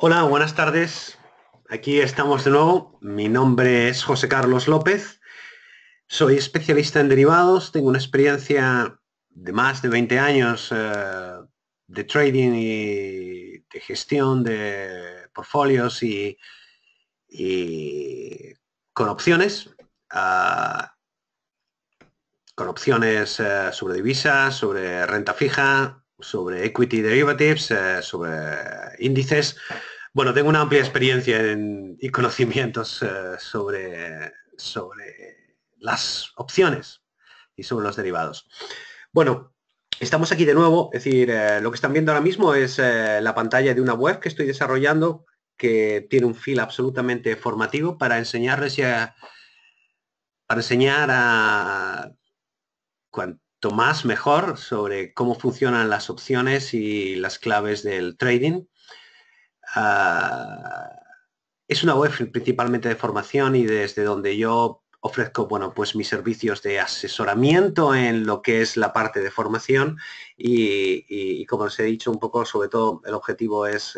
Hola, buenas tardes. Aquí estamos de nuevo. Mi nombre es José Carlos López. Soy especialista en derivados. Tengo una experiencia de más de 20 años de trading y de gestión de portfolios y con opciones. ah, con opciones sobre divisas, sobre renta fija, sobre equity derivatives, sobre índices. Bueno, tengo una amplia experiencia y conocimientos sobre las opciones y sobre los derivados. Bueno, estamos aquí de nuevo, es decir, lo que están viendo ahora mismo es la pantalla de una web que estoy desarrollando que tiene un feel absolutamente formativo para enseñar a cuanto más mejor sobre cómo funcionan las opciones y las claves del trading. Uh, es una web principalmente de formación y desde donde yo ofrezco, bueno, pues mis servicios de asesoramiento en lo que es la parte de formación y como les he dicho un poco, sobre todo el objetivo es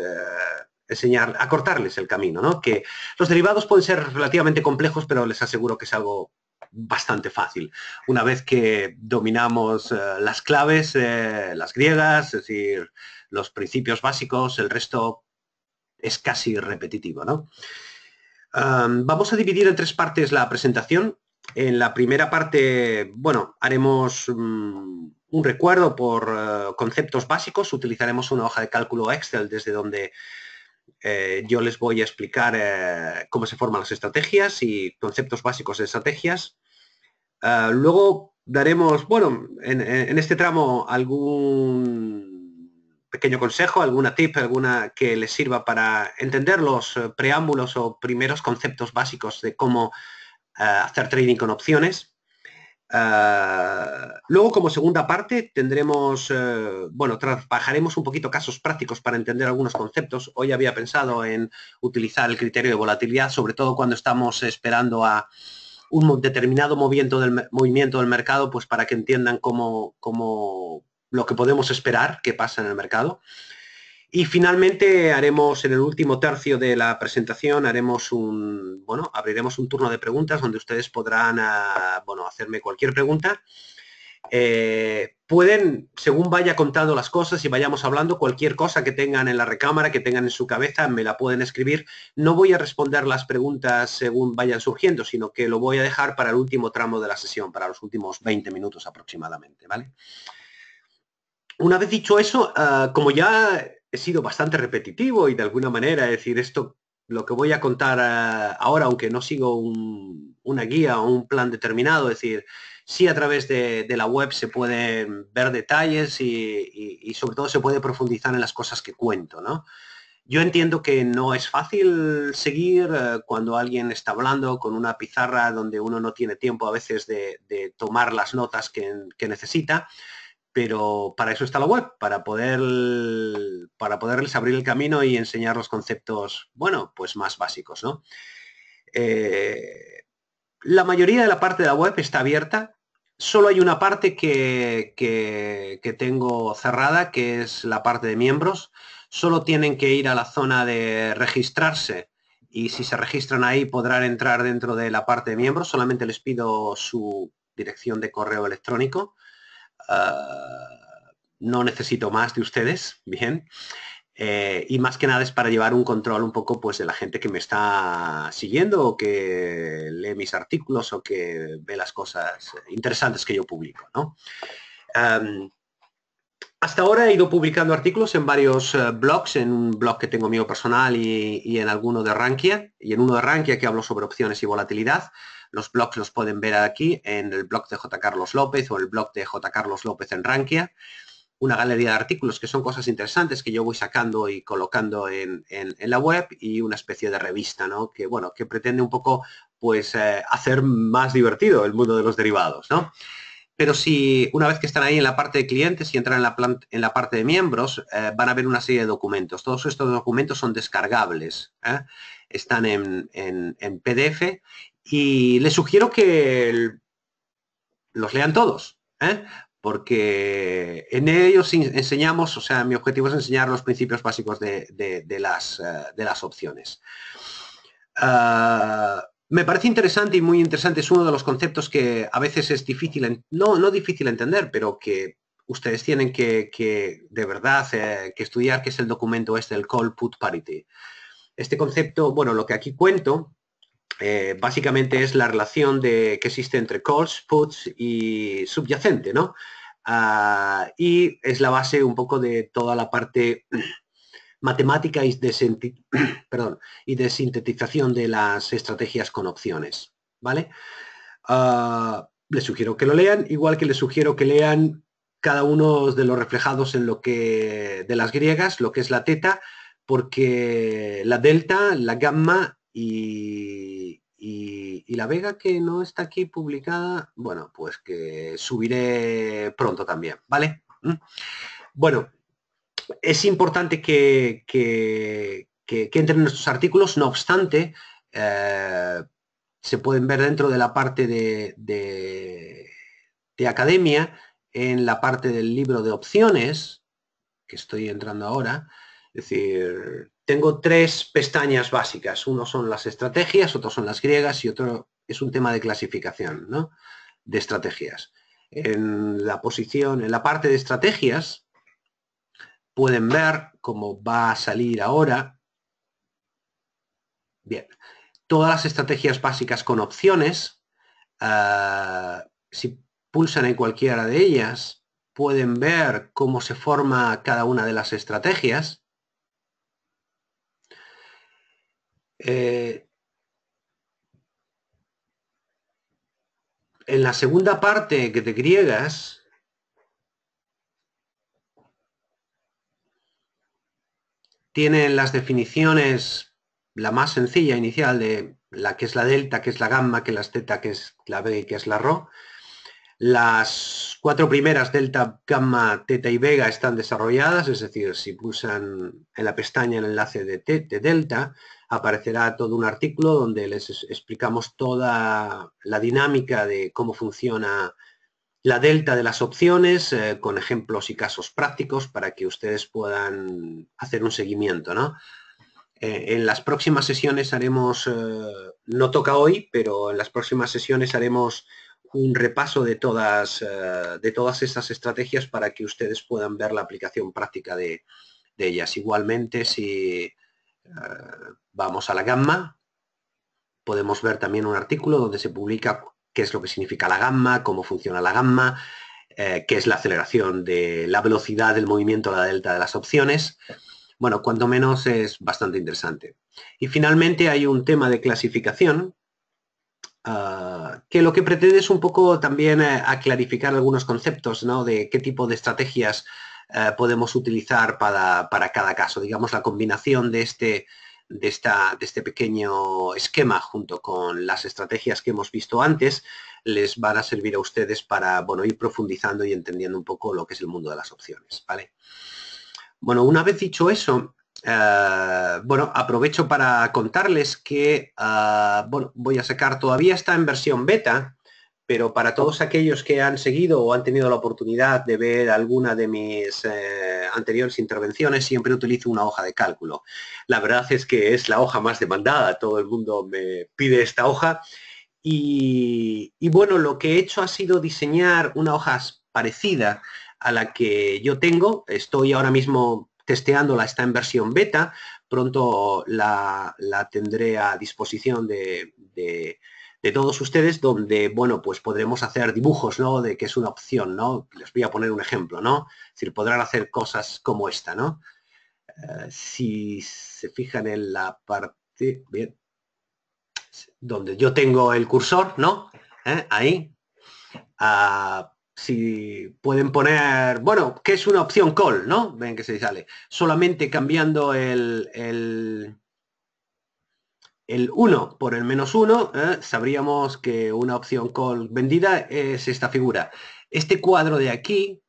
enseñar, acortarles el camino, ¿no? Que los derivados pueden ser relativamente complejos, pero les aseguro que es algo bastante fácil. Una vez que dominamos las claves, las griegas, es decir, los principios básicos, el resto es casi repetitivo, ¿no? Vamos a dividir en tres partes la presentación. En la primera parte, bueno, haremos un recuerdo por conceptos básicos. Utilizaremos una hoja de cálculo Excel desde donde yo les voy a explicar cómo se forman las estrategias y conceptos básicos de estrategias. Luego daremos, bueno, en este tramo algún pequeño consejo, alguna tip, alguna que les sirva para entender los preámbulos o primeros conceptos básicos de cómo hacer trading con opciones. Luego, como segunda parte, tendremos, bueno, trabajaremos un poquito casos prácticos para entender algunos conceptos. Hoy había pensado en utilizar el criterio de volatilidad, sobre todo cuando estamos esperando a un determinado movimiento del mercado, pues para que entiendan cómo lo que podemos esperar que pasa en el mercado. Y finalmente haremos en el último tercio de la presentación, abriremos un turno de preguntas donde ustedes podrán, hacerme cualquier pregunta. Pueden, según vaya contando las cosas y vayamos hablando, cualquier cosa que tengan en la recámara, que tengan en su cabeza, me la pueden escribir. No voy a responder las preguntas según vayan surgiendo, sino que lo voy a dejar para el último tramo de la sesión, para los últimos 20 minutos aproximadamente, ¿vale? Una vez dicho eso, como ya he sido bastante repetitivo y de alguna manera, es decir, esto, lo que voy a contar ahora, aunque no sigo una guía o un plan determinado, es decir, sí a través de la web se pueden ver detalles y sobre todo se puede profundizar en las cosas que cuento, ¿no? Yo entiendo que no es fácil seguir cuando alguien está hablando con una pizarra donde uno no tiene tiempo a veces de tomar las notas que necesita, pero para eso está la web, para poderles abrir el camino y enseñar los conceptos, bueno, pues más básicos, ¿no? La mayoría de la parte de la web está abierta. Solo hay una parte que tengo cerrada, que es la parte de miembros. Solo tienen que ir a la zona de registrarse y si se registran ahí podrán entrar dentro de la parte de miembros. Solamente les pido su dirección de correo electrónico. No necesito más de ustedes, bien. Y más que nada es para llevar un control un poco pues de la gente que me está siguiendo o que lee mis artículos o que ve las cosas interesantes que yo publico, ¿no? Hasta ahora he ido publicando artículos en varios blogs, en un blog que tengo mío personal y en alguno de Rankia, y en uno de Rankia que hablo sobre opciones y volatilidad. Los blogs los pueden ver aquí en el blog de J. Carlos López o el blog de J. Carlos López en Rankia. Una galería de artículos que son cosas interesantes que yo voy sacando y colocando en la web y una especie de revista, ¿no? Que, bueno, que pretende un poco, pues, hacer más divertido el mundo de los derivados, ¿no? Pero si una vez que están ahí en la parte de clientes y entran en la parte de miembros, van a ver una serie de documentos. Todos estos documentos son descargables, ¿eh? Están en PDF y les sugiero que los lean todos, ¿eh? porque en ellos enseñamos, o sea, mi objetivo es enseñar los principios básicos de las opciones. Me parece interesante y muy interesante, es uno de los conceptos que a veces es difícil, no difícil entender, pero que ustedes tienen que de verdad que estudiar, que es el documento el Call Put Parity. Este concepto, bueno, lo que aquí cuento, básicamente es la relación que existe entre calls, puts y subyacente, ¿no? Y es la base un poco de toda la parte matemática y de sintetización de las estrategias con opciones, ¿vale? Les sugiero que lo lean, igual que les sugiero que lean cada uno de los reflejados en de las griegas, lo que es la teta, porque la delta, la gamma y la vega, que no está aquí publicada, bueno, pues que subiré pronto también, ¿vale? Bueno, es importante que entren en nuestros artículos, no obstante, se pueden ver dentro de la parte de academia, en la parte del libro de opciones, que estoy entrando ahora. Es decir, tengo 3 pestañas básicas. Uno son las estrategias, otro son las griegas y otro es un tema de clasificación, ¿no? De estrategias. En la parte de estrategias, pueden ver cómo va a salir ahora. Bien, todas las estrategias básicas con opciones, si pulsan en cualquiera de ellas, pueden ver cómo se forma cada una de las estrategias. En la segunda parte de griegas, tienen las definiciones, la más sencilla inicial de la que es la delta, que es la gamma, que es la teta, que es la B y que es la rho. Las 4 primeras, delta, gamma, teta y vega, están desarrolladas, es decir, si pulsan en la pestaña el enlace de delta, aparecerá todo un artículo donde les explicamos toda la dinámica de cómo funciona la delta de las opciones, con ejemplos y casos prácticos para que ustedes puedan hacer un seguimiento, ¿no? En las próximas sesiones haremos, no toca hoy, pero en las próximas sesiones haremos un repaso de todas estas estrategias para que ustedes puedan ver la aplicación práctica de ellas. Igualmente, si vamos a la gamma, podemos ver también un artículo donde se publica qué es lo que significa la gamma, cómo funciona la gamma, qué es la aceleración de la velocidad del movimiento a la delta de las opciones. Bueno, cuanto menos es bastante interesante. Y finalmente hay un tema de clasificación que lo que pretende es un poco también a clarificar algunos conceptos, ¿no? De qué tipo de estrategias podemos utilizar para cada caso. Digamos, la combinación de este pequeño esquema junto con las estrategias que hemos visto antes les van a servir a ustedes para, bueno, ir profundizando y entendiendo un poco lo que es el mundo de las opciones, ¿vale? Bueno, una vez dicho eso, bueno, aprovecho para contarles que, bueno, voy a sacar, todavía está en versión beta, pero para todos aquellos que han seguido o han tenido la oportunidad de ver alguna de mis anteriores intervenciones, siempre utilizo una hoja de cálculo. La verdad es que es la hoja más demandada, todo el mundo me pide esta hoja. Y bueno, lo que he hecho ha sido diseñar una hoja parecida a la que yo tengo. Estoy ahora mismo testeándola, está en versión beta. Pronto la tendré a disposición de todos ustedes, donde, bueno, pues podremos hacer dibujos, ¿no? De que es una opción, ¿no? Les voy a poner un ejemplo, ¿no? Es decir, podrán hacer cosas como esta, ¿no? Si se fijan en la parte... Bien, donde yo tengo el cursor, ¿no? Ahí. Si pueden poner, bueno, ¿qué es una opción call, no? Ven que se sale. Solamente cambiando el 1 por el -1, sabríamos que una opción call vendida es esta figura. Este cuadro de aquí,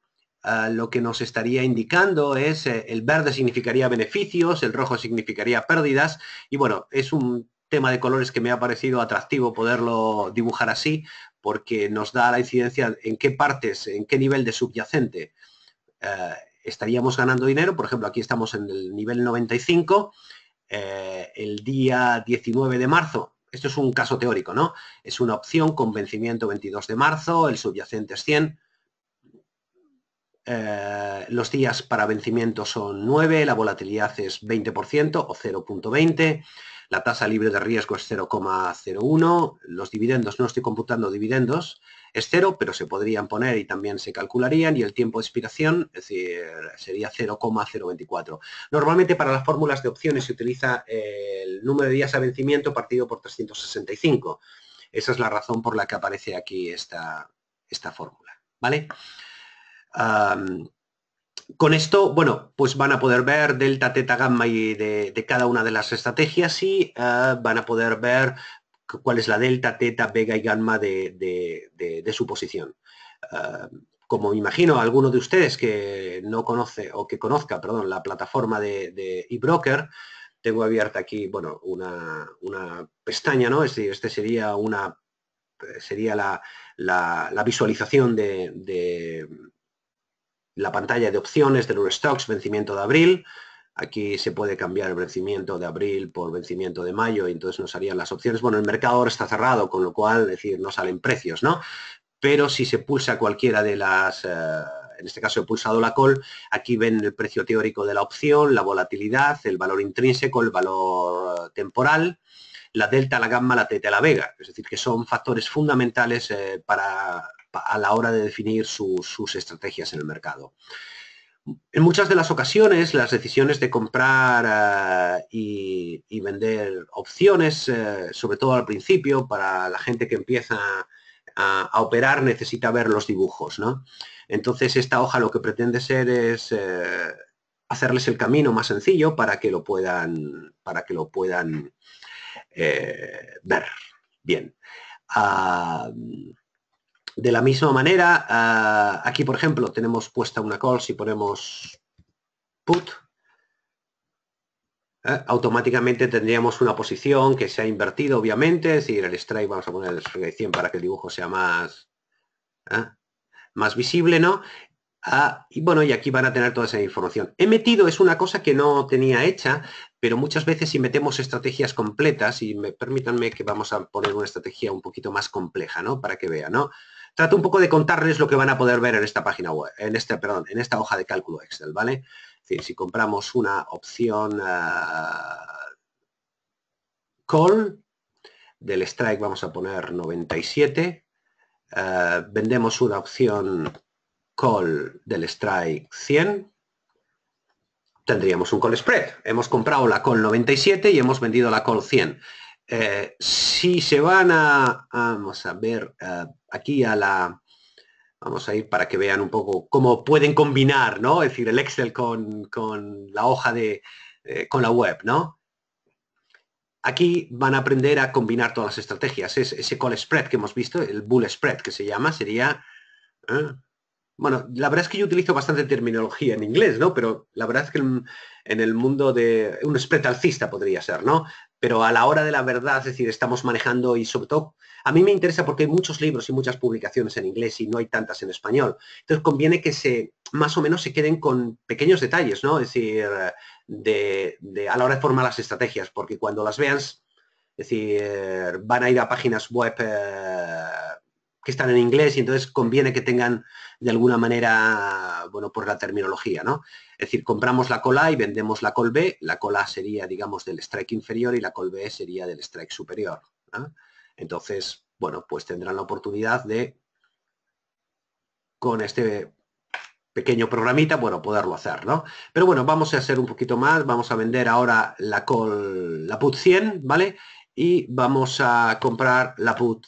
lo que nos estaría indicando es, el verde significaría beneficios, el rojo significaría pérdidas, y bueno, es un tema de colores que me ha parecido atractivo poderlo dibujar así, porque nos da la incidencia en qué partes, en qué nivel de subyacente estaríamos ganando dinero. Por ejemplo, aquí estamos en el nivel 95, el día 19 de marzo. Esto es un caso teórico, ¿no? Es una opción con vencimiento 22 de marzo, el subyacente es 100. Los días para vencimiento son 9, la volatilidad es 20% o 0.20, la tasa libre de riesgo es 0,01, los dividendos, no estoy computando dividendos, es 0, pero se podrían poner y también se calcularían, y el tiempo de expiración, es decir, sería 0,024. Normalmente para las fórmulas de opciones se utiliza el número de días a vencimiento partido por 365. Esa es la razón por la que aparece aquí esta fórmula, ¿vale? Con esto, bueno, pues van a poder ver delta, teta, gamma y de cada una de las estrategias, y van a poder ver cuál es la delta, teta, vega y gamma de su posición. Como me imagino alguno de ustedes que no conoce o que conozca, perdón, la plataforma de eBroker, tengo abierta aquí, bueno, una pestaña, ¿no? Es decir, este sería la visualización de la pantalla de opciones del Eurostocks, vencimiento de abril. Aquí se puede cambiar el vencimiento de abril por vencimiento de mayo, y entonces nos harían las opciones. Bueno, el mercado ahora está cerrado, con lo cual, es decir, no salen precios, ¿no? Pero si se pulsa cualquiera de las, en este caso he pulsado la call, aquí ven el precio teórico de la opción, la volatilidad, el valor intrínseco, el valor temporal, la delta, la gamma, la teta, la vega. Es decir, que son factores fundamentales a la hora de definir sus estrategias en el mercado. En muchas de las ocasiones, las decisiones de comprar y vender opciones, sobre todo al principio, para la gente que empieza a operar, necesita ver los dibujos, ¿no? Entonces, esta hoja lo que pretende ser es hacerles el camino más sencillo para que lo puedan ver bien. De la misma manera, aquí, por ejemplo, tenemos puesta una call. Si ponemos put, automáticamente tendríamos una posición que se ha invertido, obviamente. Es decir, el strike, vamos a poner el strike 100 para que el dibujo sea más visible, ¿no? Y bueno, y aquí van a tener toda esa información. He metido, es una cosa que no tenía hecha, pero muchas veces si metemos estrategias completas, y permítanme que vamos a poner una estrategia un poquito más compleja, ¿no? Para que vean, ¿no? Trato un poco de contarles lo que van a poder ver en esta página web, en esta hoja de cálculo Excel, ¿vale? Es decir, si compramos una opción call, del strike vamos a poner 97, vendemos una opción call del strike 100, tendríamos un call spread. Hemos comprado la call 97 y hemos vendido la call 100. Si se van vamos a ver aquí vamos a ir para que vean un poco cómo pueden combinar, ¿no? Es decir, el Excel con la hoja con la web, ¿no? Aquí van a aprender a combinar todas las estrategias. Ese call spread que hemos visto, el bull spread que se llama, sería... Bueno, la verdad es que yo utilizo bastante terminología en inglés, ¿no? Pero la verdad es que en el mundo de un spread alcista podría ser, ¿no? Pero a la hora de la verdad, es decir, estamos manejando, y sobre todo, a mí me interesa porque hay muchos libros y muchas publicaciones en inglés y no hay tantas en español. Entonces conviene que más o menos se queden con pequeños detalles, ¿no? Es decir, a la hora de formar las estrategias, porque cuando las vean, es decir, van a ir a páginas web que están en inglés, y entonces conviene que tengan de alguna manera, bueno, por la terminología, ¿no? Es decir, compramos la call A y vendemos la call B. La call A sería, digamos, del strike inferior y la call B sería del strike superior, ¿no? Entonces, bueno, pues tendrán la oportunidad de, con este pequeño programita, bueno, poderlo hacer, ¿no? Pero bueno, vamos a hacer un poquito más. Vamos a vender ahora la put 100, ¿vale? Y vamos a comprar la put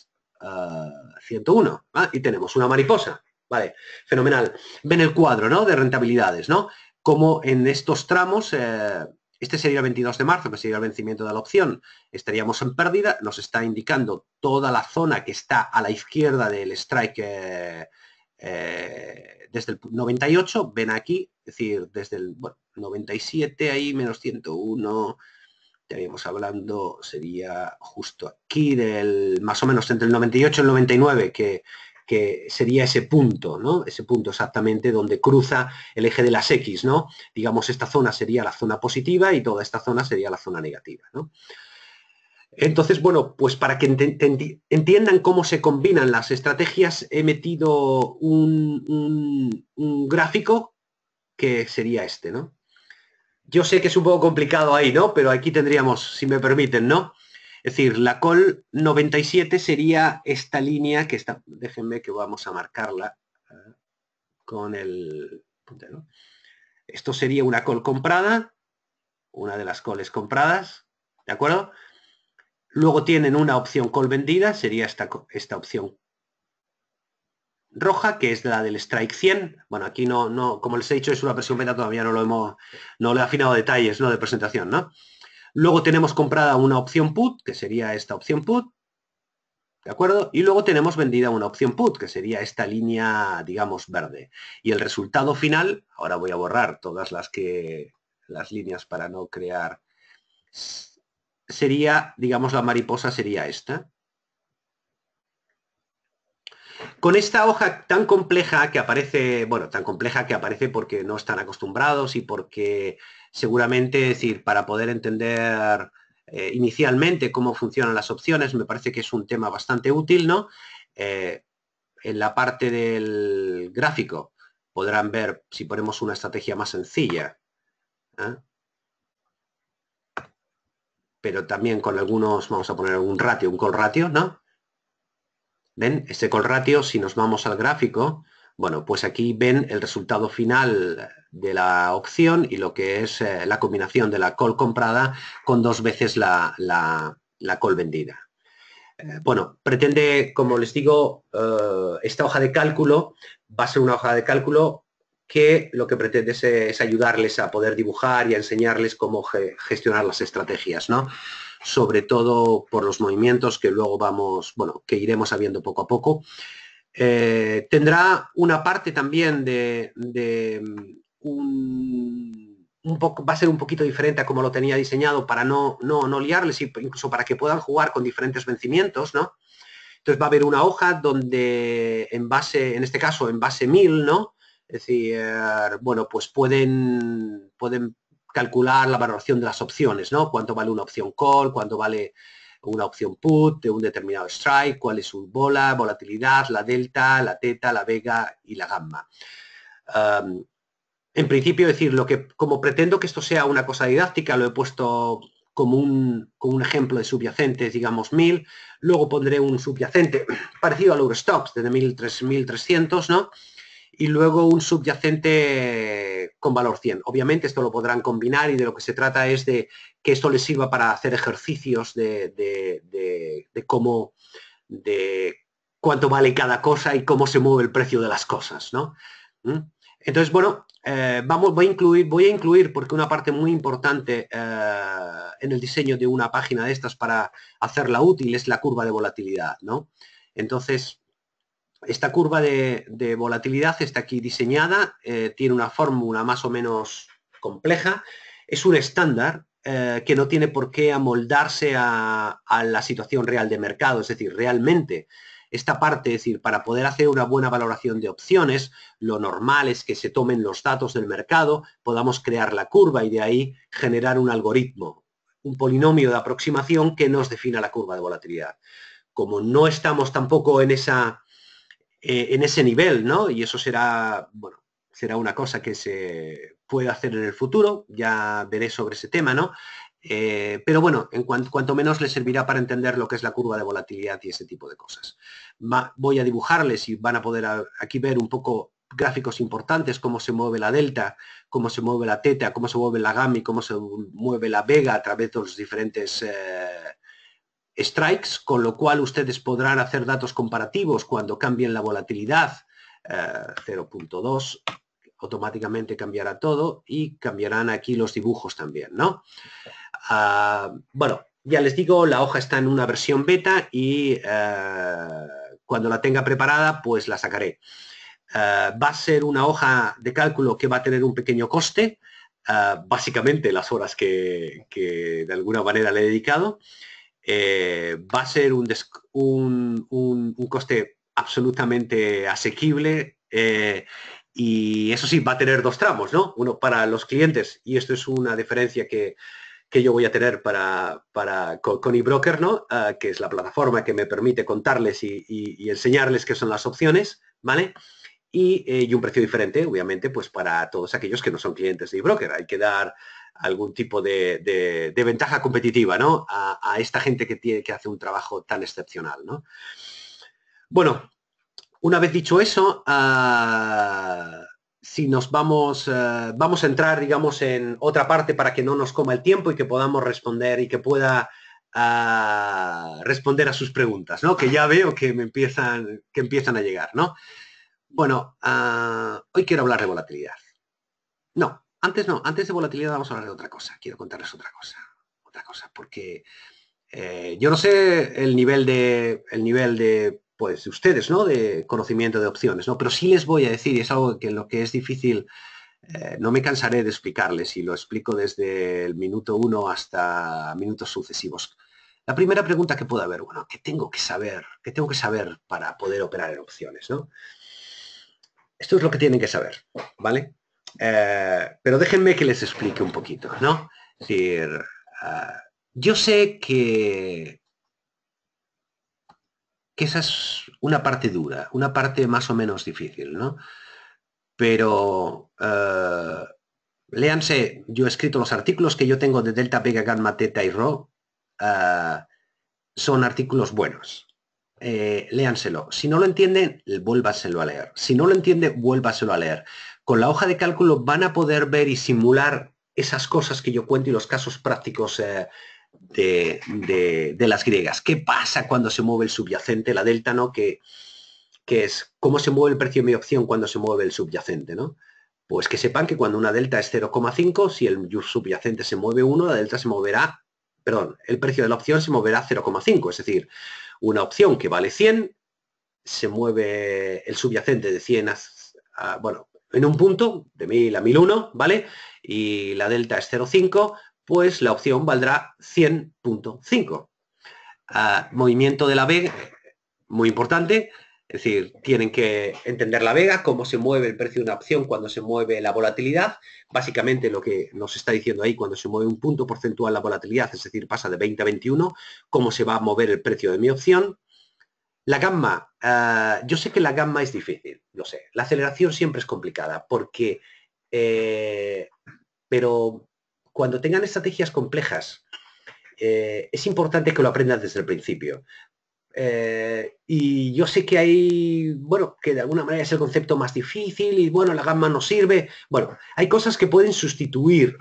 101, ¿vale? Y tenemos una mariposa, ¿vale? Fenomenal. Ven el cuadro, ¿no? De rentabilidades, ¿no? Como en estos tramos, este sería el 22 de marzo, que sería el vencimiento de la opción, estaríamos en pérdida. Nos está indicando toda la zona que está a la izquierda del strike desde el 98, ven aquí, es decir, desde el 97 ahí, menos 101, estaríamos hablando, sería justo aquí, del más o menos entre el 98 y el 99, que sería ese punto, ¿no? Ese punto exactamente donde cruza el eje de las X, ¿no? Digamos, esta zona sería la zona positiva y toda esta zona sería la zona negativa, ¿no? Entonces, bueno, pues para que entiendan cómo se combinan las estrategias, he metido un gráfico que sería este, ¿no? Yo sé que es un poco complicado ahí, ¿no? Pero aquí tendríamos, si me permiten, ¿no? Es decir, la call 97 sería esta línea que está, déjenme que vamos a marcarla con el puntero. Esto sería una call comprada, una de las calls compradas, ¿de acuerdo? Luego tienen una opción call vendida, sería esta opción roja, que es la del strike 100. Bueno, aquí no, como les he dicho, es una versión beta, todavía no le he afinado detalles, ¿no? De presentación, ¿no? Luego tenemos comprada una opción put, que sería esta opción put, ¿de acuerdo? Y luego tenemos vendida una opción put, que sería esta línea, digamos, verde. Y el resultado final, ahora voy a borrar todas las líneas para no crear, sería, digamos, la mariposa sería esta. Con esta hoja tan compleja que aparece, bueno, tan compleja que aparece porque no están acostumbrados y porque seguramente, es decir, para poder entender inicialmente cómo funcionan las opciones, me parece que es un tema bastante útil, ¿no? En la parte del gráfico podrán ver si ponemos una estrategia más sencilla, ¿eh? Pero también con algunos, vamos a poner un ratio, un call ratio, ¿no? ¿Ven? Este call ratio, si nos vamos al gráfico, bueno, pues aquí ven el resultado final de la opción y lo que es la combinación de la call comprada con 2 veces la call vendida. Bueno, pretende, como les digo, esta hoja de cálculo va a ser una hoja de cálculo que lo que pretende es ayudarles a poder dibujar y a enseñarles cómo gestionar las estrategias, ¿no? Sobre todo por los movimientos que luego vamos, bueno, que iremos sabiendo poco a poco. Tendrá una parte también va a ser un poquito diferente a como lo tenía diseñado para no liarles, incluso para que puedan jugar con diferentes vencimientos, ¿no? Entonces va a haber una hoja donde en este caso en base 1000, ¿no? Es decir, bueno, pues pueden calcular la valoración de las opciones, ¿no? Cuánto vale una opción call, cuánto vale una opción put de un determinado strike, cuál es su volatilidad, la delta, la teta, la vega y la gamma. En principio, decir, como pretendo que esto sea una cosa didáctica, lo he puesto como un ejemplo de subyacentes, digamos 1000, luego pondré un subyacente parecido al Eurostoxx de 1300, ¿no? Y luego un subyacente con valor 100. Obviamente esto lo podrán combinar y de lo que se trata es de que esto les sirva para hacer ejercicios de cómo, de cuánto vale cada cosa y cómo se mueve el precio de las cosas, ¿no? Entonces, bueno, voy a incluir, porque una parte muy importante en el diseño de una página de estas para hacerla útil es la curva de volatilidad, ¿no? Entonces, esta curva de volatilidad está aquí diseñada, tiene una fórmula más o menos compleja, es un estándar que no tiene por qué amoldarse a la situación real de mercado, es decir, realmente esta parte, es decir, para poder hacer una buena valoración de opciones, lo normal es que se tomen los datos del mercado, podamos crear la curva y de ahí generar un algoritmo, un polinomio de aproximación que nos defina la curva de volatilidad. Como no estamos tampoco en ese nivel, ¿no? Y eso será, bueno, será una cosa que se puede hacer en el futuro, ya veré sobre ese tema, ¿no? Pero bueno, cuanto menos les servirá para entender lo que es la curva de volatilidad y ese tipo de cosas. Voy a dibujarles y van a poder aquí ver un poco gráficos importantes, cómo se mueve la delta, cómo se mueve la teta, cómo se mueve la gamma y cómo se mueve la vega a través de los diferentes strikes, con lo cual ustedes podrán hacer datos comparativos cuando cambien la volatilidad 0.2, automáticamente cambiará todo y cambiarán aquí los dibujos también, ¿no? Bueno, ya les digo, la hoja está en una versión beta y cuando la tenga preparada, pues la sacaré. Va a ser una hoja de cálculo que va a tener un pequeño coste, básicamente las horas que de alguna manera le he dedicado. Va a ser un coste absolutamente asequible, y eso sí, va a tener dos tramos, ¿no? Uno para los clientes, y esto es una diferencia que yo voy a tener con eBroker, ¿no? Que es la plataforma que me permite contarles y enseñarles qué son las opciones, ¿vale? Y un precio diferente, obviamente, pues para todos aquellos que no son clientes de eBroker. Hay que dar algún tipo de ventaja competitiva, ¿no? A esta gente que hace un trabajo tan excepcional, ¿no? Bueno, una vez dicho eso, si nos vamos a entrar, digamos, en otra parte para que no nos coma el tiempo y que podamos responder y que pueda responder a sus preguntas, ¿no? Que ya veo que empiezan a llegar, ¿no? Bueno, hoy quiero hablar de volatilidad. No, antes de volatilidad vamos a hablar de otra cosa. Quiero contarles otra cosa, porque yo no sé el nivel de pues ustedes, ¿no? De conocimiento de opciones, ¿no? Pero sí les voy a decir, y es algo que lo que es difícil, no me cansaré de explicarles, y lo explico desde el minuto 1 hasta minutos sucesivos. La primera pregunta que puede haber, bueno, ¿qué tengo que saber? ¿Qué tengo que saber para poder operar en opciones, ¿no? Esto es lo que tienen que saber, ¿vale? Pero déjenme que les explique un poquito, ¿no? Es decir, yo sé que esa es una parte dura, una parte más o menos difícil, ¿no? Pero léanse, yo he escrito los artículos que yo tengo de Delta, Vega, Gamma, Theta y Rho, son artículos buenos. Léanselo. Si no lo entienden, vuélvaselo a leer. Si no lo entiende, vuélvaselo a leer. Con la hoja de cálculo van a poder ver y simular esas cosas que yo cuento y los casos prácticos de las griegas. ¿Qué pasa cuando se mueve el subyacente, la delta, ¿no? Que es cómo se mueve el precio de mi opción cuando se mueve el subyacente, ¿no? Pues que sepan que cuando una delta es 0,5, si el subyacente se mueve 1, la delta se moverá, perdón, el precio de la opción se moverá 0,5, es decir, una opción que vale 100, se mueve el subyacente de 100 bueno, en un punto, de 1000 a 1001, ¿vale? Y la delta es 0,5, pues la opción valdrá 100.5. Movimiento de la vega, muy importante, es decir, tienen que entender la vega, cómo se mueve el precio de una opción cuando se mueve la volatilidad. Básicamente lo que nos está diciendo ahí, cuando se mueve un punto porcentual la volatilidad, es decir, pasa de 20 a 21, cómo se va a mover el precio de mi opción. La gamma, yo sé que la gamma es difícil, lo sé. La aceleración siempre es complicada porque, pero cuando tengan estrategias complejas, es importante que lo aprendan desde el principio. Y yo sé que hay, bueno, que de alguna manera es el concepto más difícil y bueno, la gamma no sirve. Bueno, hay cosas que pueden sustituir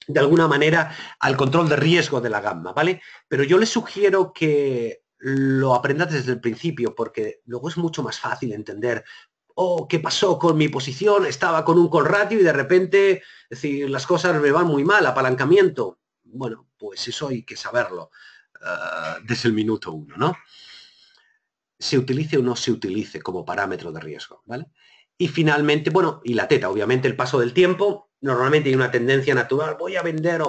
de alguna manera al control de riesgo de la gamma, ¿vale? Pero yo les sugiero que lo aprendan desde el principio porque luego es mucho más fácil entender, oh, ¿qué pasó con mi posición? Estaba con un call ratio y de repente, es decir, las cosas me van muy mal, apalancamiento. Bueno, pues eso hay que saberlo desde el minuto 1, ¿no? Se utilice o no se utilice como parámetro de riesgo, ¿vale? Y finalmente, bueno, y la teta, obviamente el paso del tiempo, normalmente hay una tendencia natural, voy a vender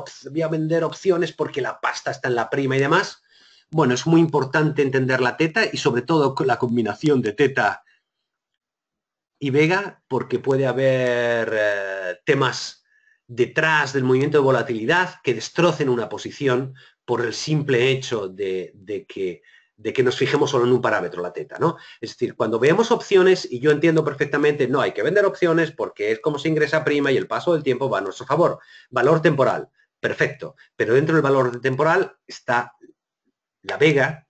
opciones porque la pasta está en la prima y demás. Bueno, es muy importante entender la teta y sobre todo la combinación de teta y vega, porque puede haber temas detrás del movimiento de volatilidad que destrocen una posición por el simple hecho de que nos fijemos solo en un parámetro, la teta, ¿no? Es decir, cuando veamos opciones, y yo entiendo perfectamente, no hay que vender opciones porque es como se ingresa prima y el paso del tiempo va a nuestro favor. Valor temporal, perfecto. Pero dentro del valor temporal está la vega,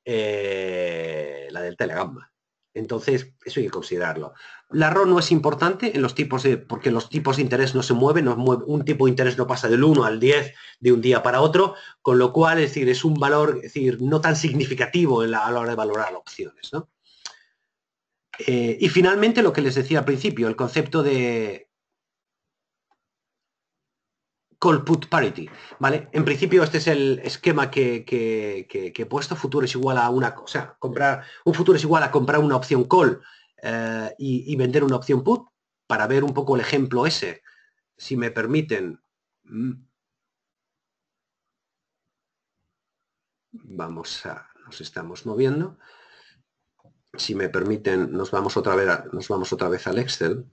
la delta y la gamma. Entonces, eso hay que considerarlo. La RO no es importante en los tipos porque los tipos de interés no se mueven, un tipo de interés no pasa del 1 al 10 de un día para otro, con lo cual, es decir, es un valor, es decir, no tan significativo a la hora de valorar opciones, ¿no? Y finalmente, lo que les decía al principio, el concepto de call put parity, ¿vale? En principio este es el esquema que he puesto, futuro es igual a una cosa, comprar un futuro es igual a comprar una opción call y vender una opción put, para ver un poco el ejemplo ese. Es si me permiten, nos estamos moviendo. Si me permiten, nos vamos otra vez al Excel.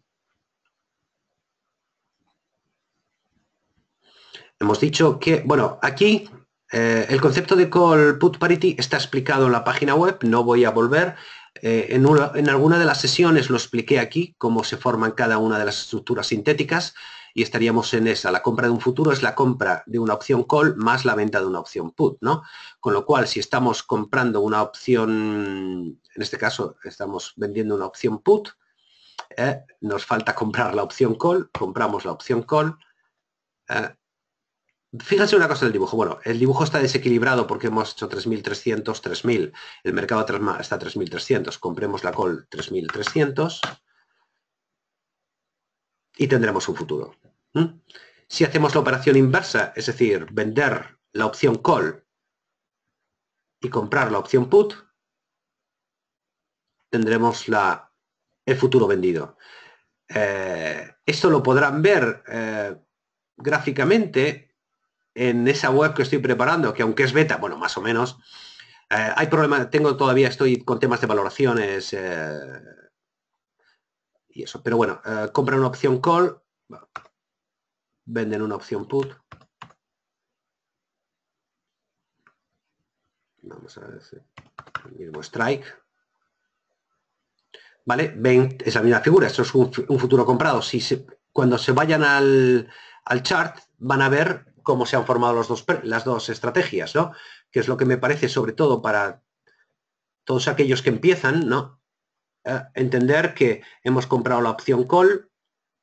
Hemos dicho que, bueno, aquí el concepto de call put parity está explicado en la página web, no voy a volver. En alguna de las sesiones lo expliqué aquí, cómo se forman cada una de las estructuras sintéticas, y estaríamos en esa. La compra de un futuro es la compra de una opción call más la venta de una opción put, ¿no? Con lo cual, si estamos comprando una opción, en este caso estamos vendiendo una opción put, nos falta comprar la opción call, compramos la opción call. Fíjense una cosa del dibujo. Bueno, el dibujo está desequilibrado porque hemos hecho 3.300, 3.000. El mercado está a 3.300. Compremos la call 3.300 y tendremos un futuro. Si hacemos la operación inversa, es decir, vender la opción call y comprar la opción put, tendremos el futuro vendido. Esto lo podrán ver gráficamente en esa web que estoy preparando, que aunque es beta, bueno, más o menos, hay problemas, estoy con temas de valoraciones y eso, pero bueno, compran una opción call, venden una opción put. Vamos a ver, el mismo strike. ¿Vale? Ven, es la misma figura, esto es un futuro comprado. Cuando se vayan al chart, van a ver cómo se han formado las dos estrategias, ¿no? Que es lo que me parece, sobre todo para todos aquellos que empiezan, ¿no? Entender que hemos comprado la opción call,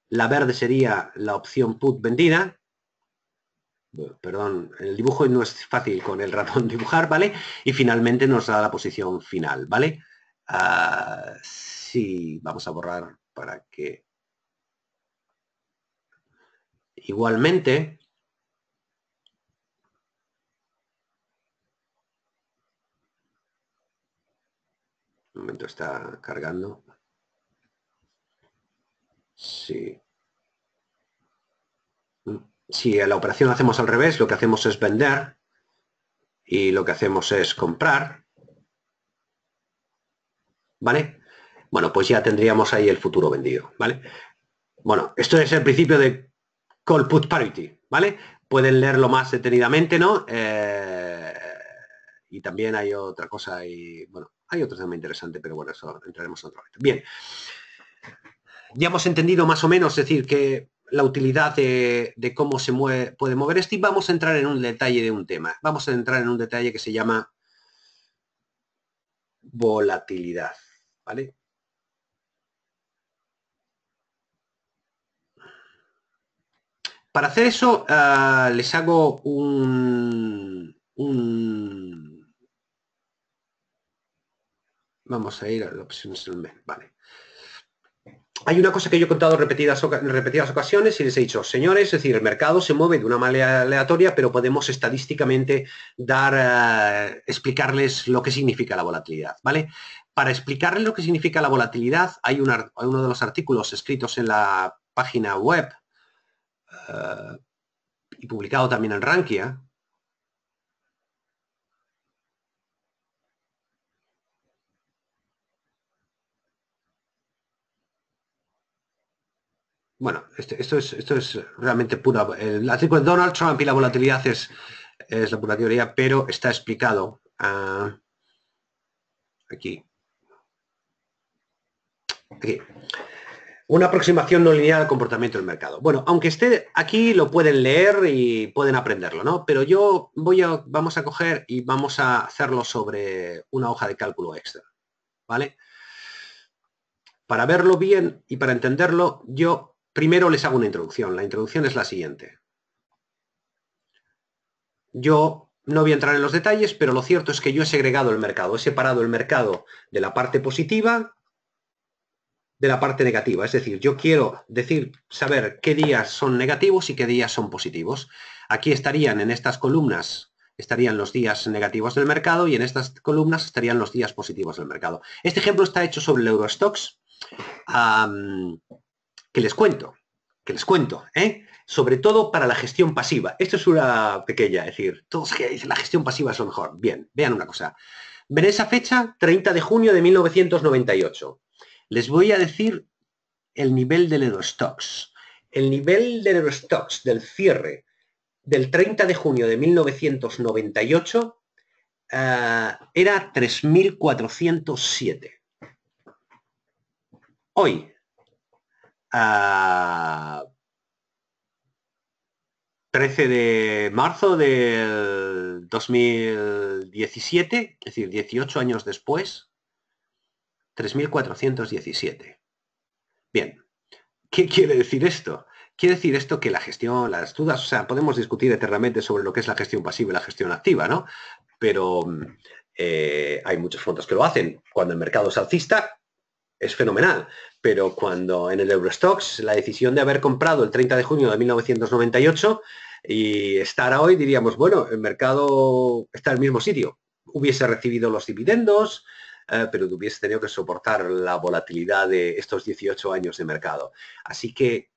la verde sería la opción put vendida. Perdón, el dibujo no es fácil con el ratón dibujar, ¿vale? Y finalmente nos da la posición final, ¿vale? Sí, vamos a borrar para que... Igualmente, un momento, está cargando. Sí. Si a la operación la hacemos al revés, lo que hacemos es vender y lo que hacemos es comprar, ¿vale? Bueno, pues ya tendríamos ahí el futuro vendido, ¿vale? Bueno, esto es el principio de call put parity, ¿vale? Pueden leerlo más detenidamente, ¿no? Y también hay otra cosa, bueno, hay otro tema interesante, pero bueno, eso entraremos en otro momento. Bien, ya hemos entendido más o menos, es decir, que la utilidad de cómo se puede mover esto, y vamos a entrar en un detalle de un tema. Vamos a entrar en un detalle que se llama volatilidad, ¿vale? Para hacer eso, les hago Vamos a ir a las opciones del mes, vale. Hay una cosa que yo he contado en repetidas ocasiones y les he dicho, señores, es decir, el mercado se mueve de una manera aleatoria, pero podemos estadísticamente explicarles lo que significa la volatilidad, ¿vale? Para explicarles lo que significa la volatilidad, hay uno de los artículos escritos en la página web y publicado también en Rankia. Bueno, esto es realmente pura... El artículo de Donald Trump y la volatilidad es la pura teoría, pero está explicado aquí. Una aproximación no lineal al comportamiento del mercado. Bueno, aunque esté aquí, lo pueden leer y pueden aprenderlo, ¿no? Pero yo vamos a coger y vamos a hacerlo sobre una hoja de cálculo extra, ¿vale? Para verlo bien y para entenderlo, yo primero les hago una introducción. La introducción es la siguiente. Yo no voy a entrar en los detalles, pero lo cierto es que yo he segregado el mercado, he separado el mercado de la parte positiva de la parte negativa. Es decir, yo quiero saber qué días son negativos y qué días son positivos. Aquí estarían en estas columnas, estarían los días negativos del mercado y en estas columnas estarían los días positivos del mercado. Este ejemplo está hecho sobre el Eurostoxx, que les cuento, ¿eh? sobre todo para la gestión pasiva. Esto es una pequeña, es decir, todos que dicen la gestión pasiva es lo mejor. Bien, vean una cosa. Ven esa fecha, 30 de junio de 1998. Les voy a decir el nivel del Eurostoxx. El nivel del Eurostoxx del cierre del 30 de junio de 1998 era 3.407. Hoy, 13 de marzo del 2017, es decir, 18 años después, 3.417. Bien, ¿qué quiere decir esto? Quiere decir esto que la gestión, las dudas, o sea, podemos discutir eternamente sobre lo que es la gestión pasiva y la gestión activa, ¿no? Pero hay muchos fondos que lo hacen. Cuando el mercado es alcista, es fenomenal. Pero cuando en el Eurostoxx, la decisión de haber comprado el 30 de junio de 1998 y estar hoy, diríamos, bueno, el mercado está en el mismo sitio. Hubiese recibido los dividendos, pero hubiese tenido que soportar la volatilidad de estos 18 años de mercado. Así que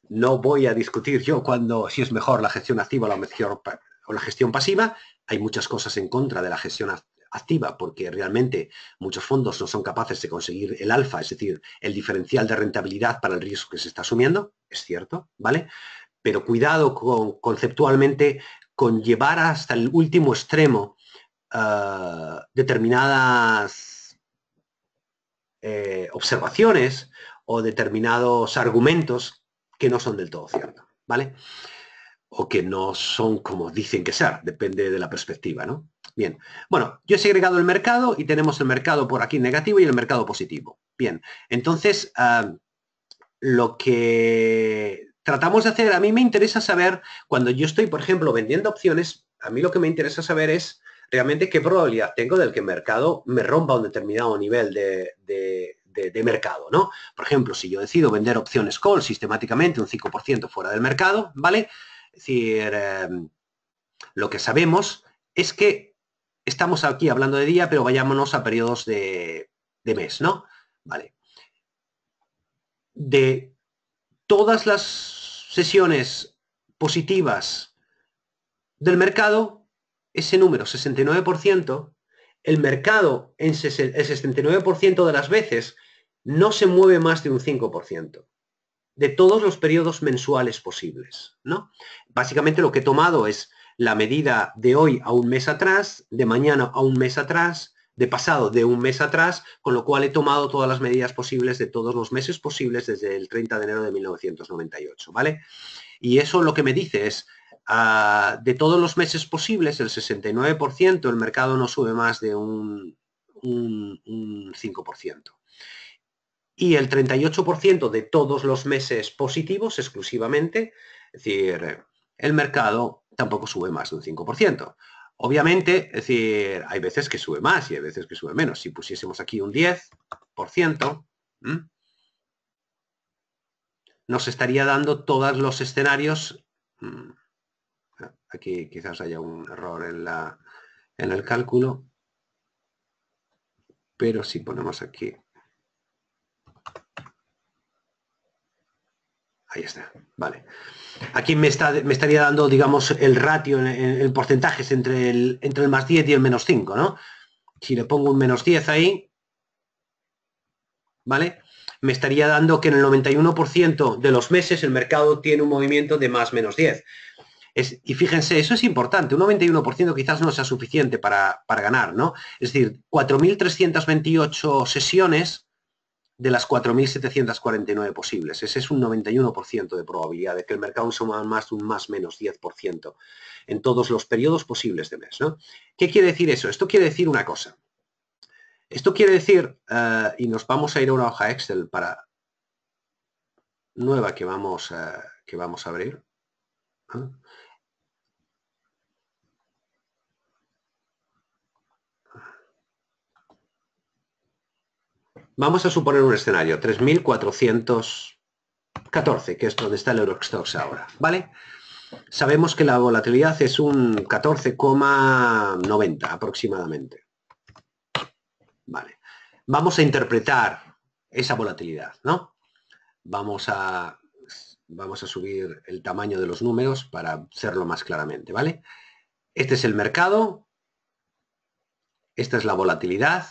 no voy a discutir yo si es mejor la gestión activa o la gestión pasiva. Hay muchas cosas en contra de la gestión activa porque realmente muchos fondos no son capaces de conseguir el alfa, es decir, el diferencial de rentabilidad para el riesgo que se está asumiendo, es cierto, ¿vale? Pero cuidado conceptualmente con llevar hasta el último extremo determinadas observaciones o determinados argumentos que no son del todo ciertos, ¿vale? O que no son como dicen que ser, depende de la perspectiva, ¿no? Bien, bueno, yo he segregado el mercado y tenemos el mercado por aquí negativo y el mercado positivo. Bien, entonces, lo que tratamos de hacer, a mí me interesa saber, cuando yo estoy, por ejemplo, vendiendo opciones, a mí lo que me interesa saber es realmente qué probabilidad tengo del que el mercado me rompa un determinado nivel de mercado, ¿no? Por ejemplo, si yo decido vender opciones call sistemáticamente un 5% fuera del mercado, ¿vale? Es decir, lo que sabemos es que estamos aquí hablando de día, pero vayámonos a periodos de mes, ¿no? Vale. De todas las sesiones positivas del mercado, ese número, 69%, el mercado el 69% de las veces no se mueve más de un 5%. De todos los periodos mensuales posibles, ¿no? Básicamente lo que he tomado es la medida de hoy a un mes atrás, de mañana a un mes atrás, de pasado de un mes atrás, con lo cual he tomado todas las medidas posibles de todos los meses posibles desde el 30 de enero de 1998, ¿vale? Y eso lo que me dice es, de todos los meses posibles, el 69%, el mercado no sube más de un 5%. Y el 38% de todos los meses positivos exclusivamente, es decir, el mercado tampoco sube más de un 5%. Obviamente, es decir, hay veces que sube más y hay veces que sube menos. Si pusiésemos aquí un 10%, nos estaría dando todos los escenarios. Aquí quizás haya un error en el cálculo, pero si ponemos aquí, ahí está, vale. Aquí me estaría dando, digamos, el ratio en porcentajes entre el más 10 y el menos 5, ¿no? Si le pongo un menos 10 ahí, ¿vale? Me estaría dando que en el 91% de los meses el mercado tiene un movimiento de más menos 10. Y fíjense, eso es importante, un 91% quizás no sea suficiente para ganar, ¿no? Es decir, 4.328 sesiones de las 4.749 posibles. Ese es un 91% de probabilidad de que el mercado suma más de un más menos 10% en todos los periodos posibles de mes, ¿no? ¿Qué quiere decir eso? Esto quiere decir una cosa. Esto quiere decir, y nos vamos a ir a una hoja Excel nueva que vamos a abrir. Vamos a suponer un escenario, 3.414, que es donde está el Eurostoxx ahora, ¿vale? Sabemos que la volatilidad es un 14,90 aproximadamente. Vale. Vamos a interpretar esa volatilidad, ¿no? Vamos a Vamos a subir el tamaño de los números para hacerlo más claramente, ¿vale? Este es el mercado. Esta es la volatilidad.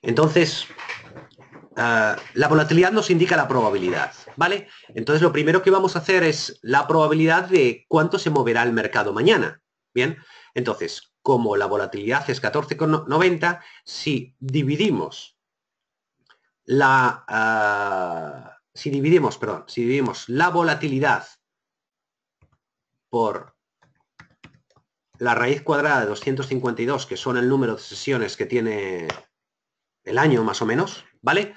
Entonces, la volatilidad nos indica la probabilidad, ¿vale? Entonces, lo primero que vamos a hacer es la probabilidad de cuánto se moverá el mercado mañana. Bien, entonces, como la volatilidad es 14,90, si dividimos si dividimos la volatilidad por la raíz cuadrada de 252, que son el número de sesiones que tiene el año más o menos, ¿vale?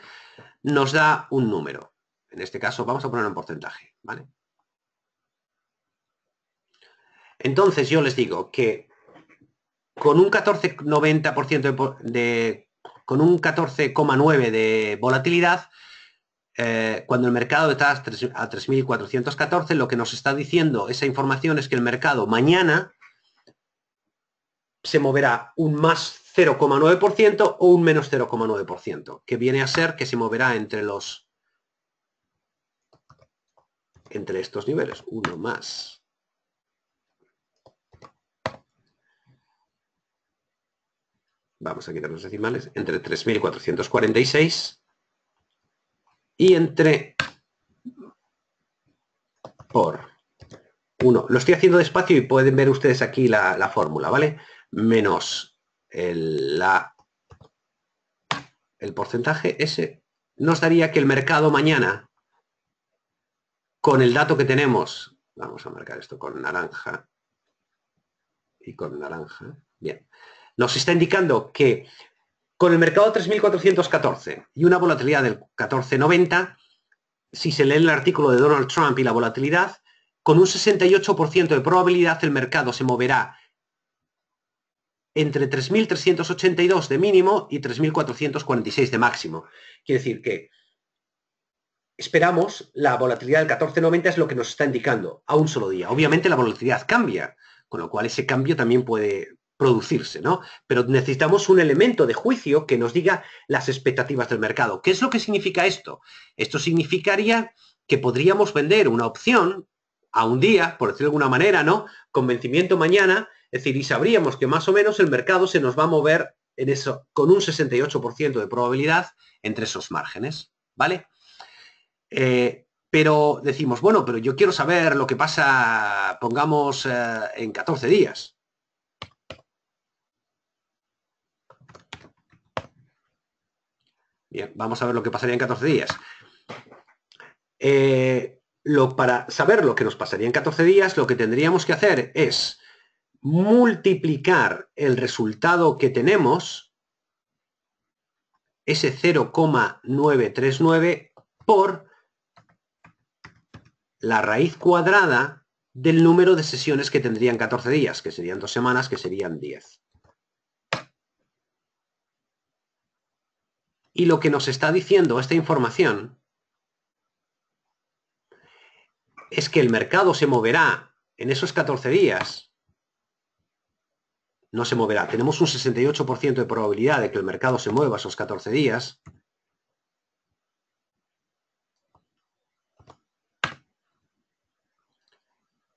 Nos da un número. En este caso vamos a poner un porcentaje, ¿vale? Entonces yo les digo que con un 14,90% con un 14,9 de volatilidad, cuando el mercado está a 3.414, lo que nos está diciendo esa información es que el mercado mañana se moverá un más 0,9% o un menos 0,9%, que viene a ser que se moverá entre estos niveles, uno más. Vamos a quitar los decimales, entre 3.446 y entre por 1. Lo estoy haciendo despacio y pueden ver ustedes aquí la fórmula, ¿vale? Menos el porcentaje ese nos daría que el mercado mañana, con el dato que tenemos, vamos a marcar esto con naranja y con naranja, bien, nos está indicando que con el mercado 3.414 y una volatilidad del 14,90, si se lee el artículo de Donald Trump y la volatilidad, con un 68% de probabilidad el mercado se moverá entre 3.382 de mínimo y 3.446 de máximo. Quiere decir que esperamos la volatilidad del 14,90 es lo que nos está indicando a un solo día. Obviamente la volatilidad cambia, con lo cual ese cambio también puede producirse, ¿no? Pero necesitamos un elemento de juicio que nos diga las expectativas del mercado. ¿Qué es lo que significa esto? Esto significaría que podríamos vender una opción a un día, por decirlo de alguna manera, ¿no? Con vencimiento mañana, es decir, y sabríamos que más o menos el mercado se nos va a mover en eso, con un 68% de probabilidad entre esos márgenes, ¿vale? Pero decimos, bueno, pero yo quiero saber lo que pasa, pongamos, en 14 días. Bien, vamos a ver lo que pasaría en 14 días. Para saber lo que nos pasaría en 14 días, lo que tendríamos que hacer es multiplicar el resultado que tenemos, ese 0,939, por la raíz cuadrada del número de sesiones que tendrían 14 días, que serían 2 semanas, que serían 10. Y lo que nos está diciendo esta información es que el mercado se moverá en esos 14 días. No se moverá. Tenemos un 68% de probabilidad de que el mercado se mueva esos 14 días.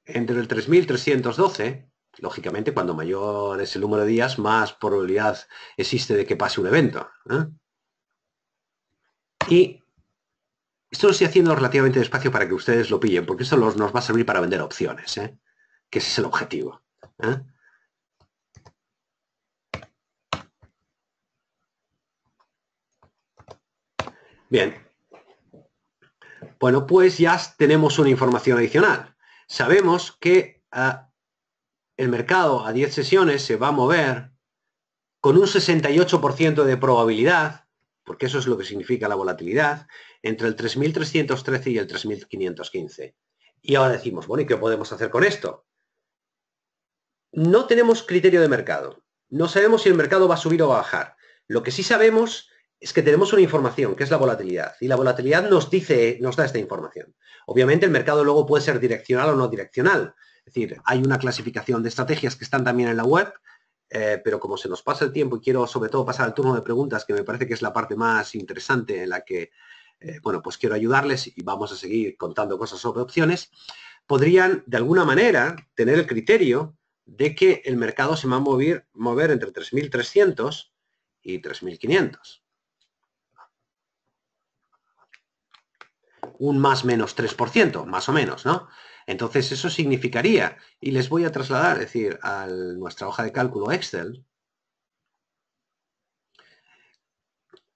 Entre el 3.312, lógicamente, cuando mayor es el número de días, más probabilidad existe de que pase un evento, ¿eh? Y esto lo estoy haciendo relativamente despacio para que ustedes lo pillen, porque esto nos va a servir para vender opciones, ¿eh? Que ese es el objetivo, ¿eh? Bien. Bueno, pues ya tenemos una información adicional. Sabemos que el mercado a 10 sesiones se va a mover con un 68% de probabilidad, porque eso es lo que significa la volatilidad, entre el 3.313 y el 3.515. Y ahora decimos, bueno, ¿y qué podemos hacer con esto? No tenemos criterio de mercado. No sabemos si el mercado va a subir o va a bajar. Lo que sí sabemos es que tenemos una información, que es la volatilidad. Y la volatilidad nos da esta información. Obviamente el mercado luego puede ser direccional o no direccional. Es decir, hay una clasificación de estrategias que están también en la web, pero como se nos pasa el tiempo y quiero sobre todo pasar al turno de preguntas, que me parece que es la parte más interesante en la que bueno, pues quiero ayudarles y vamos a seguir contando cosas sobre opciones, podrían de alguna manera tener el criterio de que el mercado se va a mover entre 3.300 y 3.500. Un más menos 3%, más o menos, ¿no? Entonces eso significaría, y les voy a trasladar, es decir, a nuestra hoja de cálculo Excel,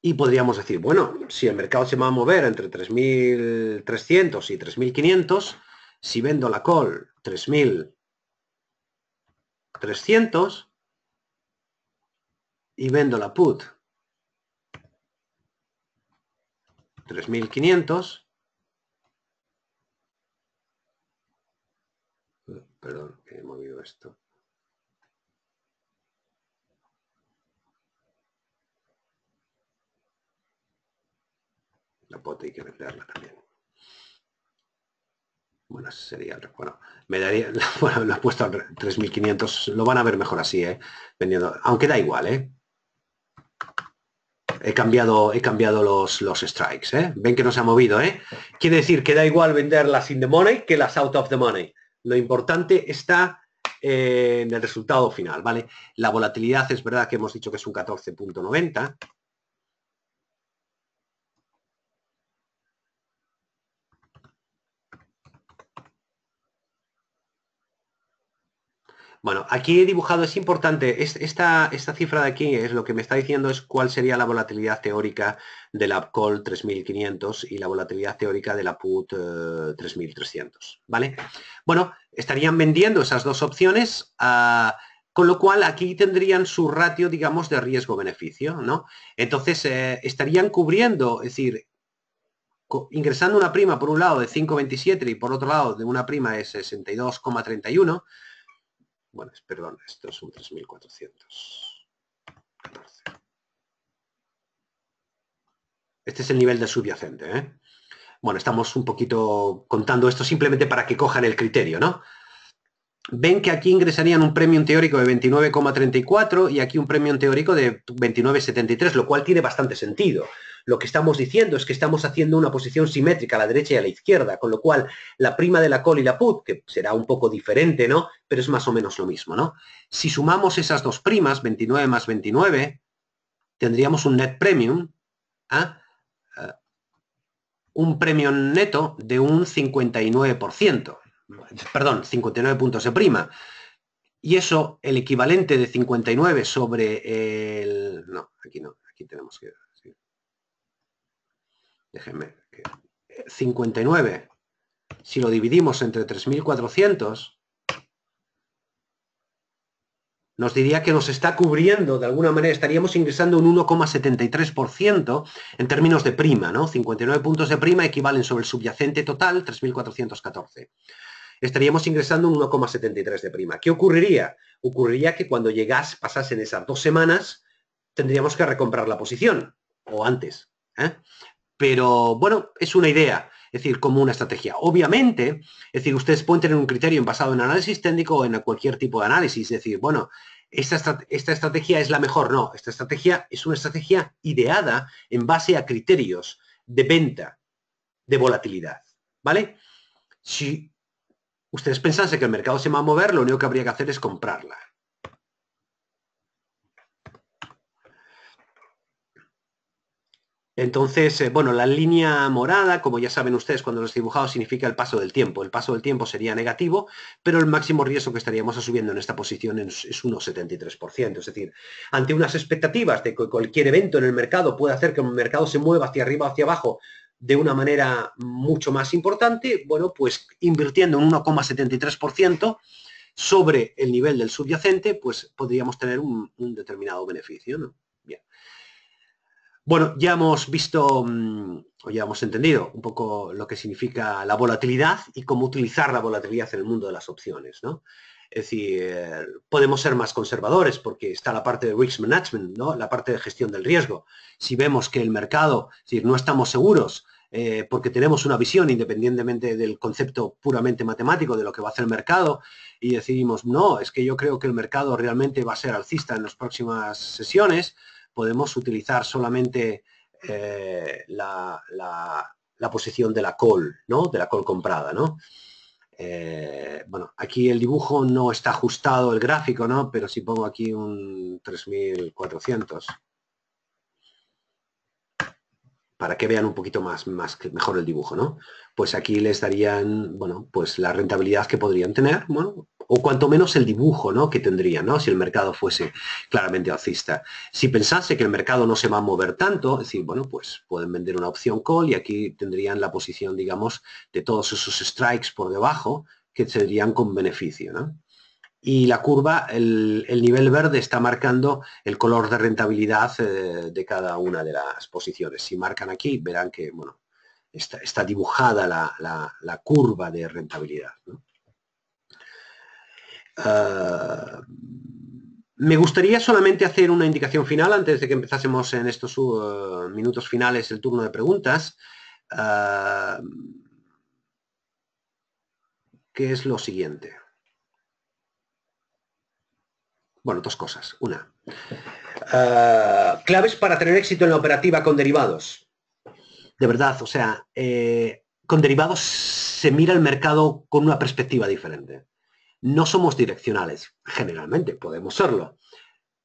y podríamos decir, bueno, si el mercado se va a mover entre 3.300 y 3.500, si vendo la call 3.300 y vendo la put 3.500, perdón, he movido esto. La put hay que venderla también. Bueno, sería, bueno, me daría, bueno, lo he puesto a 3.500, lo van a ver mejor así, vendiendo, aunque da igual, He cambiado los strikes, Ven que no se ha movido, Quiere decir que da igual vender las in the money que las out of the money. Lo importante está en el resultado final, ¿vale? La volatilidad es verdad que hemos dicho que es un 14.90. Bueno, aquí he dibujado, es importante, esta cifra de aquí es lo que me está diciendo es cuál sería la volatilidad teórica de la call 3.500 y la volatilidad teórica de la put 3.300, ¿vale? Bueno, estarían vendiendo esas dos opciones, con lo cual aquí tendrían su ratio, digamos, de riesgo-beneficio, ¿no? Entonces, estarían cubriendo, es decir, ingresando una prima por un lado de 5,27 y por otro lado de una prima de 62,31. Bueno, perdón, esto es un 3.400. Este es el nivel de subyacente, Bueno, estamos un poquito contando esto simplemente para que cojan el criterio, ¿no? Ven que aquí ingresarían un premium teórico de 29,34 y aquí un premium teórico de 29,73, lo cual tiene bastante sentido. Lo que estamos diciendo es que estamos haciendo una posición simétrica a la derecha y a la izquierda, con lo cual la prima de la call y la put, que será un poco diferente, ¿no? Pero es más o menos lo mismo, ¿no? Si sumamos esas dos primas, 29 más 29, tendríamos un net premium, un premium neto de un 59%. Perdón, 59 puntos de prima. Y eso, el equivalente de 59 sobre el... No, aquí tenemos que... Sí. Déjenme. 59, si lo dividimos entre 3.400, nos diría que nos está cubriendo, de alguna manera, estaríamos ingresando un 1,73% en términos de prima, ¿no? 59 puntos de prima equivalen sobre el subyacente total, 3.414. Estaríamos ingresando un 1,73 de prima. ¿Qué ocurriría? Ocurriría que cuando pasasen esas 2 semanas, tendríamos que recomprar la posición, o antes. Pero, bueno, es una idea, es decir, como una estrategia. Obviamente, es decir, ustedes pueden tener un criterio basado en análisis técnico o en cualquier tipo de análisis, es decir, bueno, esta estrategia es la mejor. No, esta estrategia es una estrategia ideada en base a criterios de venta, de volatilidad, ¿vale? Si ustedes pensasen que el mercado se va a mover, lo único que habría que hacer es comprarla. Entonces, bueno, la línea morada, como ya saben ustedes, cuando los he dibujado, significa el paso del tiempo. El paso del tiempo sería negativo, pero el máximo riesgo que estaríamos asumiendo en esta posición es unos 73%. Es decir, ante unas expectativas de que cualquier evento en el mercado puede hacer que el mercado se mueva hacia arriba o hacia abajo de una manera mucho más importante, bueno, pues invirtiendo un 1,73% sobre el nivel del subyacente, pues podríamos tener un determinado beneficio, ¿no? Bien. Bueno, ya hemos visto, o ya hemos entendido un poco lo que significa la volatilidad y cómo utilizar la volatilidad en el mundo de las opciones, ¿no? Es decir, podemos ser más conservadores porque está la parte de risk management, ¿no? La parte de gestión del riesgo. Si vemos que el mercado, es decir, no estamos seguros porque tenemos una visión independientemente del concepto puramente matemático de lo que va a hacer el mercado y decidimos, no, es que yo creo que el mercado realmente va a ser alcista en las próximas sesiones, podemos utilizar solamente la posición de la call, ¿no? De la call comprada, ¿no? Bueno, aquí el dibujo no está ajustado, el gráfico, ¿no? Pero si pongo aquí un 3400, para que vean un poquito mejor el dibujo, ¿no? Pues aquí les darían, bueno, pues la rentabilidad que podrían tener, bueno, o cuanto menos el dibujo, ¿no? Que tendrían, ¿no? Si el mercado fuese claramente alcista. Si pensase que el mercado no se va a mover tanto, es decir, bueno, pues pueden vender una opción call y aquí tendrían la posición, digamos, de todos esos strikes por debajo que serían con beneficio, ¿no? Y la curva, el nivel verde está marcando el color de rentabilidad de cada una de las posiciones. Si marcan aquí, verán que, bueno, está dibujada la curva de rentabilidad, ¿no? Me gustaría solamente hacer una indicación final antes de que empezásemos en estos minutos finales el turno de preguntas, que es lo siguiente. Bueno, dos cosas. Una, claves para tener éxito en la operativa con derivados. De verdad, o sea, con derivados se mira el mercado con una perspectiva diferente. No somos direccionales, generalmente, podemos serlo,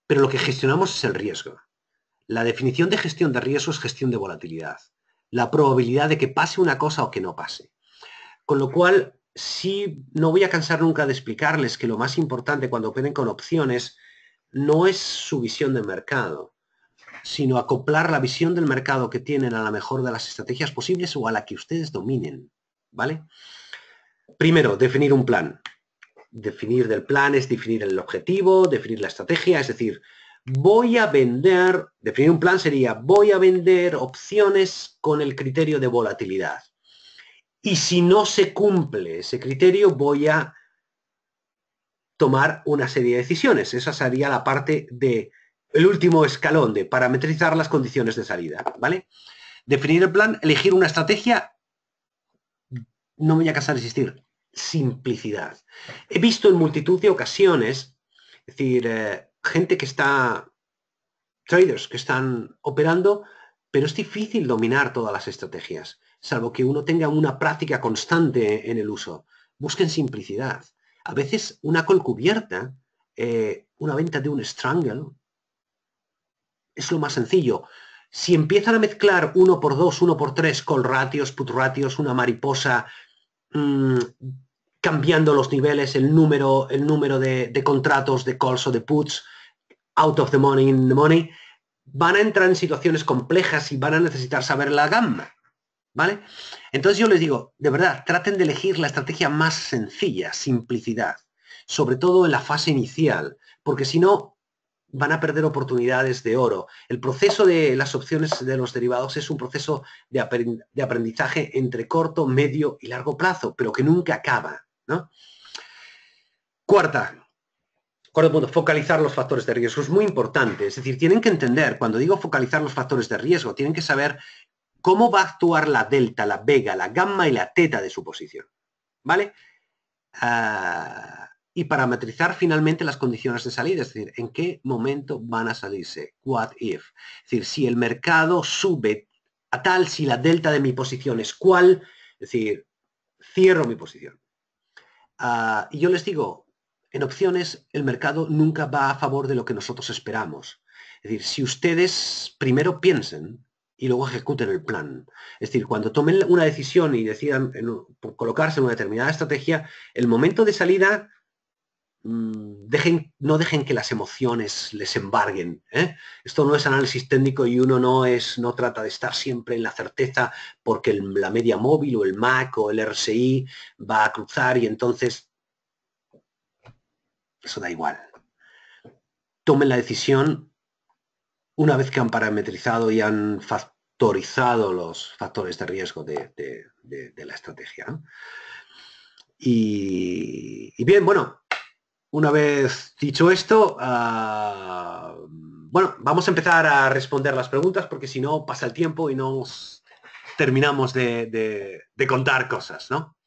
pero lo que gestionamos es el riesgo. La definición de gestión de riesgo es gestión de volatilidad. La probabilidad de que pase una cosa o que no pase. Con lo cual, sí, no voy a cansar nunca de explicarles que lo más importante cuando operen con opciones no es su visión de mercado, sino acoplar la visión del mercado que tienen a la mejor de las estrategias posibles o a la que ustedes dominen, ¿vale? Primero, definir un plan. Definir del plan es definir el objetivo, definir la estrategia, es decir, voy a vender, definir un plan sería, voy a vender opciones con el criterio de volatilidad. Y si no se cumple ese criterio, voy a tomar una serie de decisiones. Esa sería la parte de el último escalón de parametrizar las condiciones de salida, ¿vale? Definir el plan, elegir una estrategia, no me voy a cansar de insistir, simplicidad. He visto en multitud de ocasiones, es decir, gente que está, traders que están operando, pero es difícil dominar todas las estrategias, salvo que uno tenga una práctica constante en el uso. Busquen simplicidad. A veces una call cubierta, una venta de un strangle, es lo más sencillo. Si empiezan a mezclar 1x2, 1x3 call ratios, put ratios, una mariposa, cambiando los niveles, el número de contratos, de calls o de puts, out of the money, in the money, van a entrar en situaciones complejas y van a necesitar saber la gama, ¿vale? Entonces yo les digo, de verdad, traten de elegir la estrategia más sencilla, simplicidad, sobre todo en la fase inicial, porque si no, van a perder oportunidades de oro. El proceso de las opciones de los derivados es un proceso de aprendizaje entre corto, medio y largo plazo, pero que nunca acaba, ¿no? Cuarto punto, focalizar los factores de riesgo. Es muy importante. Es decir, tienen que entender, cuando digo focalizar los factores de riesgo, tienen que saber cómo va a actuar la delta, la vega, la gamma y la teta de su posición, ¿vale? Y parametrizar finalmente las condiciones de salida, es decir, en qué momento van a salirse, what if. Es decir, si el mercado sube a tal, si la delta de mi posición es cuál, es decir, cierro mi posición. Y yo les digo, en opciones el mercado nunca va a favor de lo que nosotros esperamos. Es decir, si ustedes primero piensen y luego ejecuten el plan. Es decir, cuando tomen una decisión y decidan colocarse en una determinada estrategia, el momento de salida, no dejen que las emociones les embarguen, ¿eh? Esto no es análisis técnico y uno no trata de estar siempre en la certeza porque la media móvil o el MAC o el RSI va a cruzar y entonces eso da igual. Tomen la decisión una vez que han parametrizado y han factorizado los factores de riesgo de la estrategia, ¿no? Y bien, bueno, una vez dicho esto, bueno, vamos a empezar a responder las preguntas porque si no pasa el tiempo y no terminamos de contar cosas, ¿no?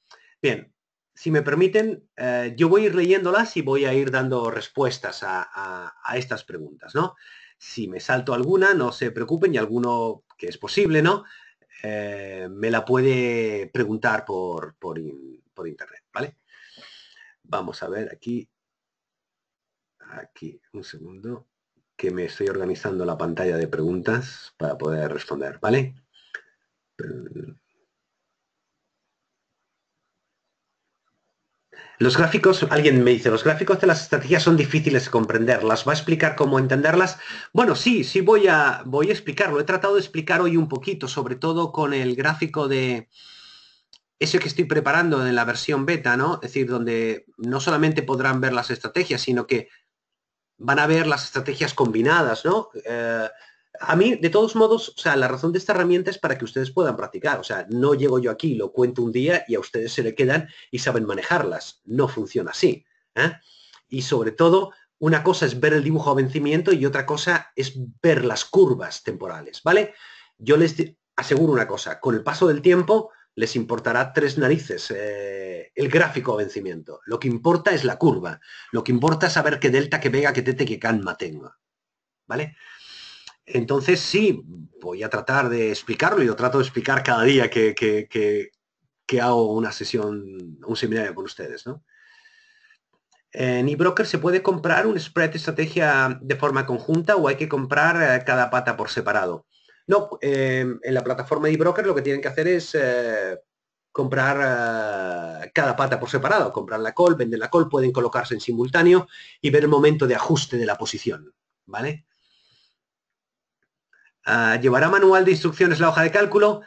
Bien, si me permiten, yo voy a ir leyéndolas y voy a ir dando respuestas a estas preguntas, ¿no? Si me salto alguna, no se preocupen y alguno que es posible, ¿no? Me la puede preguntar por internet, ¿vale? Vamos a ver aquí, un segundo, que me estoy organizando la pantalla de preguntas para poder responder, ¿vale? Los gráficos, alguien me dice, los gráficos de las estrategias son difíciles de comprender. ¿Las va a explicar cómo entenderlas? Bueno, sí, voy a explicarlo. He tratado de explicar hoy un poquito, sobre todo con el gráfico de ese que estoy preparando en la versión beta, ¿no? Es decir, donde no solamente podrán ver las estrategias, sino que van a ver las estrategias combinadas, ¿no? A mí, de todos modos, o sea, la razón de esta herramienta es para que ustedes puedan practicar. O sea, no llego yo aquí, lo cuento un día y a ustedes se le quedan y saben manejarlas. No funciona así. ¿Eh? Y sobre todo, una cosa es ver el dibujo a vencimiento y otra cosa es ver las curvas temporales, ¿vale? Yo les aseguro una cosa, con el paso del tiempo les importará tres narices el gráfico a vencimiento. Lo que importa es la curva. Lo que importa es saber qué delta, qué vega, qué tete, qué gamma tengo. ¿Vale? Entonces sí, voy a tratar de explicarlo y lo trato de explicar cada día que hago una sesión, un seminario con ustedes, ¿no? En eBroker se puede comprar un spread de estrategia de forma conjunta o hay que comprar cada pata por separado. No, en la plataforma de eBroker lo que tienen que hacer es comprar cada pata por separado, comprar la call, venden la call, pueden colocarse en simultáneo y ver el momento de ajuste de la posición, ¿vale? ¿Llevará manual de instrucciones la hoja de cálculo?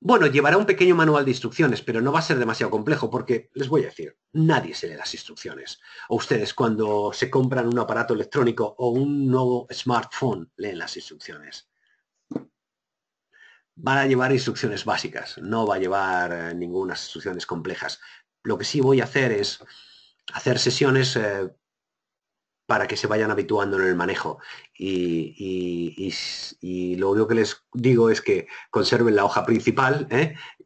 Bueno, llevará un pequeño manual de instrucciones, pero no va a ser demasiado complejo porque, les voy a decir, nadie se lee las instrucciones. O ustedes cuando se compran un aparato electrónico o un nuevo smartphone, leen las instrucciones. Van a llevar instrucciones básicas, no va a llevar ninguna instrucciones complejas. Lo que sí voy a hacer es hacer sesiones para que se vayan habituando en el manejo. Y lo único que les digo es que conserven la hoja principal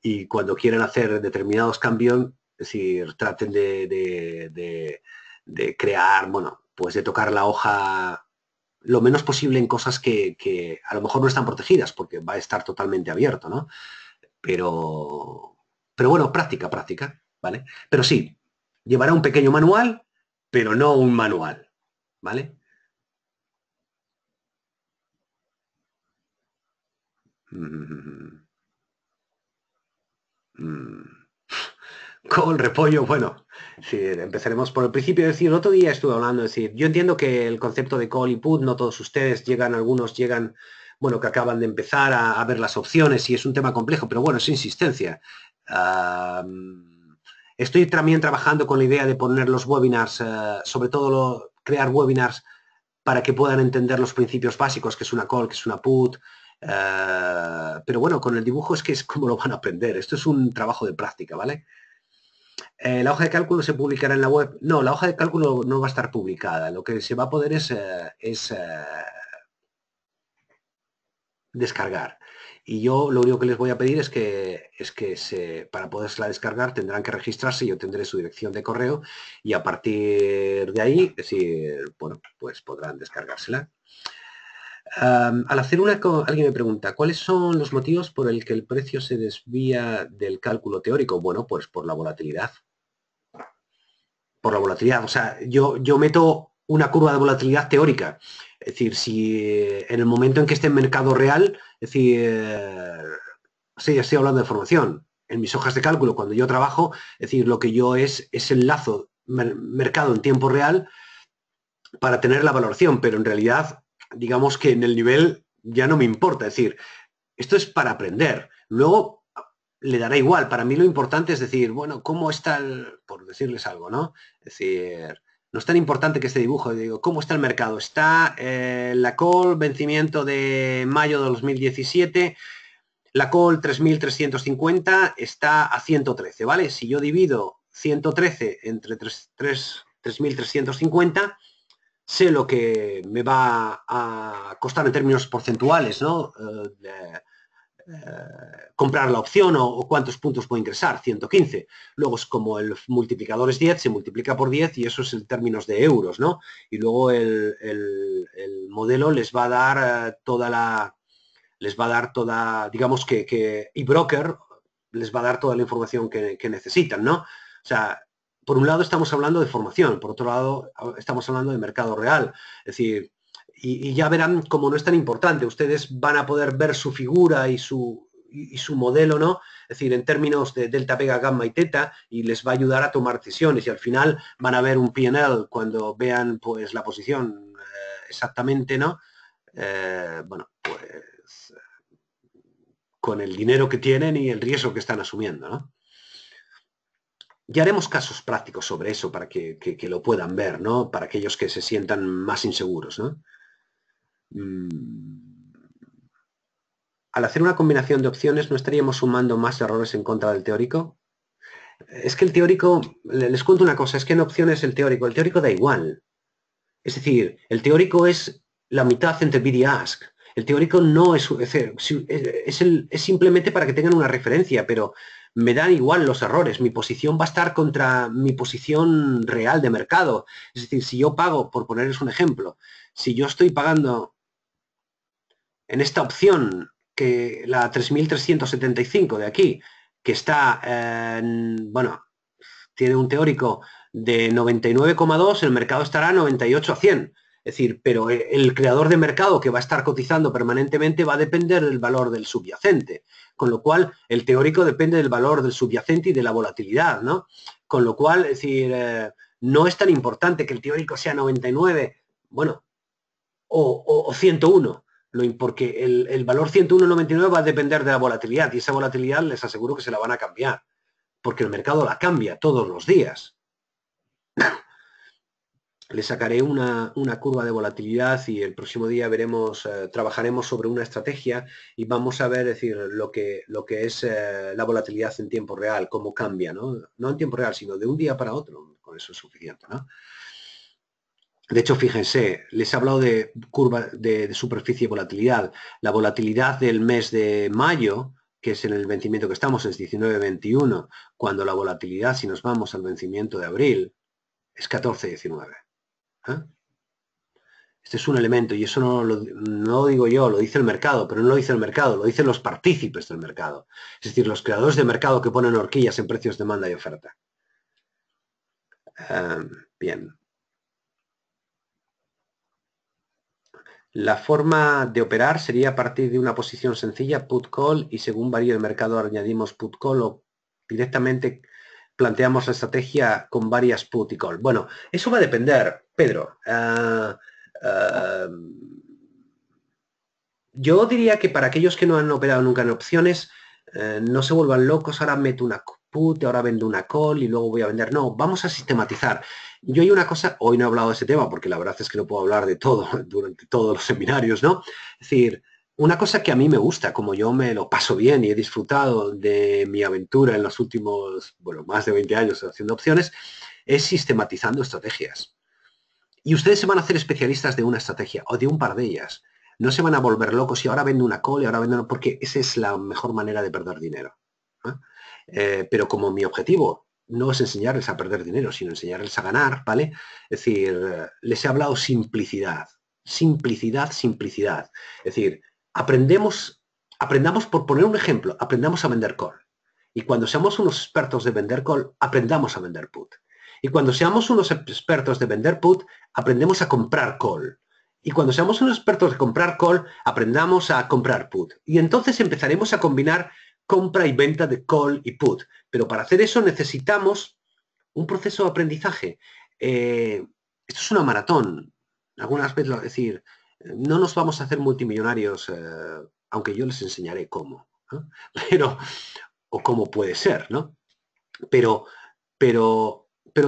y cuando quieran hacer determinados cambios, es decir, traten de crear, bueno, pues de tocar la hoja lo menos posible en cosas que a lo mejor no están protegidas porque va a estar totalmente abierto, ¿no? Pero bueno, práctica, ¿vale? Pero sí, llevará un pequeño manual, pero no un manual. ¿Vale? Mm, mm. Con repollo, bueno, sí, empezaremos por el principio. Es decir, el otro día estuve hablando, es decir, yo entiendo que el concepto de call y put, no todos ustedes llegan, algunos llegan, bueno, que acaban de empezar a ver las opciones y es un tema complejo, pero bueno, es insistencia. Estoy también trabajando con la idea de poner los webinars, sobre todo crear webinars para que puedan entender los principios básicos, que es una call, que es una put. Pero bueno, con el dibujo es que es como lo van a aprender. Esto es un trabajo de práctica, ¿vale? ¿La hoja de cálculo se publicará en la web? No, la hoja de cálculo no va a estar publicada. Lo que se va a poder es descargar. Y yo lo único que les voy a pedir es que para poderla descargar tendrán que registrarse, yo tendré su dirección de correo y a partir de ahí, es decir, bueno, pues podrán descargársela. Al hacer alguien me pregunta, ¿cuáles son los motivos por el que el precio se desvía del cálculo teórico? Bueno, pues por la volatilidad. Por la volatilidad. O sea, yo meto una curva de volatilidad teórica. Es decir, si en el momento en que esté en mercado real, es decir, sí, estoy hablando de formación. En mis hojas de cálculo, cuando yo trabajo, es decir, lo que yo es enlazo mercado en tiempo real para tener la valoración, pero en realidad, digamos que en el nivel ya no me importa. Es decir, esto es para aprender. Luego le dará igual. Para mí lo importante es decir, bueno, ¿cómo está por decirles algo, ¿no? Es decir, no es tan importante que este dibujo, digo, ¿cómo está el mercado? Está la call, vencimiento de mayo de 2017, la call 3.350 está a 113, ¿vale? Si yo divido 113 entre 3.350, sé lo que me va a costar en términos porcentuales, ¿no? Comprar la opción o cuántos puntos puedo ingresar, 115. Luego es como el multiplicador es 10, se multiplica por 10 y eso es en términos de euros, ¿no? Y luego el modelo les va a dar toda les va a dar toda, digamos que eBroker les va a dar toda la información que necesitan, ¿no? O sea, por un lado estamos hablando de formación, por otro llado estamos hablando de mercado real. Es decir, y ya verán cómo no es tan importante. Ustedes van a poder ver su figura y su modelo, ¿no? Es decir, en términos de delta, vega, gamma y teta, y les va a ayudar a tomar decisiones. Y al final van a ver un P&L cuando vean pues la posición exactamente, ¿no? Bueno, pues con el dinero que tienen y el riesgo que están asumiendo, ¿no? Ya haremos casos prácticos sobre eso para que lo puedan ver, ¿no? Para aquellos que se sientan más inseguros, ¿no? Al hacer una combinación de opciones, ¿no estaríamos sumando más errores en contra del teórico? Es que el teórico, les cuento una cosa, es que en opciones el teórico da igual. Es decir, el teórico es la mitad entre bid y ask. El teórico no es simplemente para que tengan una referencia, pero me dan igual los errores. Mi posición va a estar contra mi posición real de mercado. Es decir, si yo pago, por ponerles un ejemplo, si yo estoy pagando en esta opción, que la 3.375 de aquí, que está, bueno, tiene un teórico de 99,2, el mercado estará 98 a 100. Es decir, pero el creador de mercado que va a estar cotizando permanentemente va a depender del valor del subyacente. Con lo cual, el teórico depende del valor del subyacente y de la volatilidad, ¿no? Con lo cual, es decir, no es tan importante que el teórico sea 99, bueno, o 101, porque el valor 101,99 va a depender de la volatilidad y esa volatilidad les aseguro que se la van a cambiar, porque el mercado la cambia todos los días. Le sacaré una curva de volatilidad y el próximo día veremos, trabajaremos sobre una estrategia y vamos a ver, es decir, lo que es la volatilidad en tiempo real, cómo cambia, ¿no? No en tiempo real, sino de un día para otro. Con eso es suficiente, ¿no? De hecho, fíjense, les he hablado de curva de superficie y volatilidad. La volatilidad del mes de mayo, que es en el vencimiento que estamos, es 19-21, cuando la volatilidad, si nos vamos al vencimiento de abril, es 14-19. ¿Eh? Este es un elemento y eso no lo digo yo, lo dice el mercado, pero no lo dice el mercado, lo dicen los partícipes del mercado. Es decir, los creadores de mercado que ponen horquillas en precios de demanda y oferta. Bien. La forma de operar sería a partir de una posición sencilla, put-call, y según varíe el mercado añadimos put-call o directamente planteamos la estrategia con varias put y call. Bueno, eso va a depender, Pedro. Yo diría que para aquellos que no han operado nunca en opciones, no se vuelvan locos, ahora meto una put, ahora vendo una call y luego voy a vender. No, vamos a sistematizar. Yo hay una cosa, hoy no he hablado de ese tema porque la verdad es que no puedo hablar de todo durante todos los seminarios, ¿no? Es decir, una cosa que a mí me gusta, como yo me lo paso bien y he disfrutado de mi aventura en los últimos, bueno, más de 20 años haciendo opciones, es sistematizando estrategias. Y ustedes se van a hacer especialistas de una estrategia o de un par de ellas. No se van a volver locos y ahora vendo una call y ahora vendo una, porque esa es la mejor manera de perder dinero. Pero como mi objetivo no es enseñarles a perder dinero, sino enseñarles a ganar, ¿vale? Es decir, les he hablado simplicidad. Simplicidad, simplicidad. Es decir, aprendamos, por poner un ejemplo, aprendamos a vender call. Y cuando seamos unos expertos de vender call, aprendamos a vender put. Y cuando seamos unos expertos de vender put, aprendemos a comprar call. Y cuando seamos unos expertos de comprar call, aprendamos a comprar put. Y entonces empezaremos a combinar compra y venta de call y put. Pero para hacer eso necesitamos un proceso de aprendizaje. Esto es una maratón. Algunas veces, es decir, no nos vamos a hacer multimillonarios, aunque yo les enseñaré cómo. ¿No? Pero, o cómo puede ser, ¿no? Pero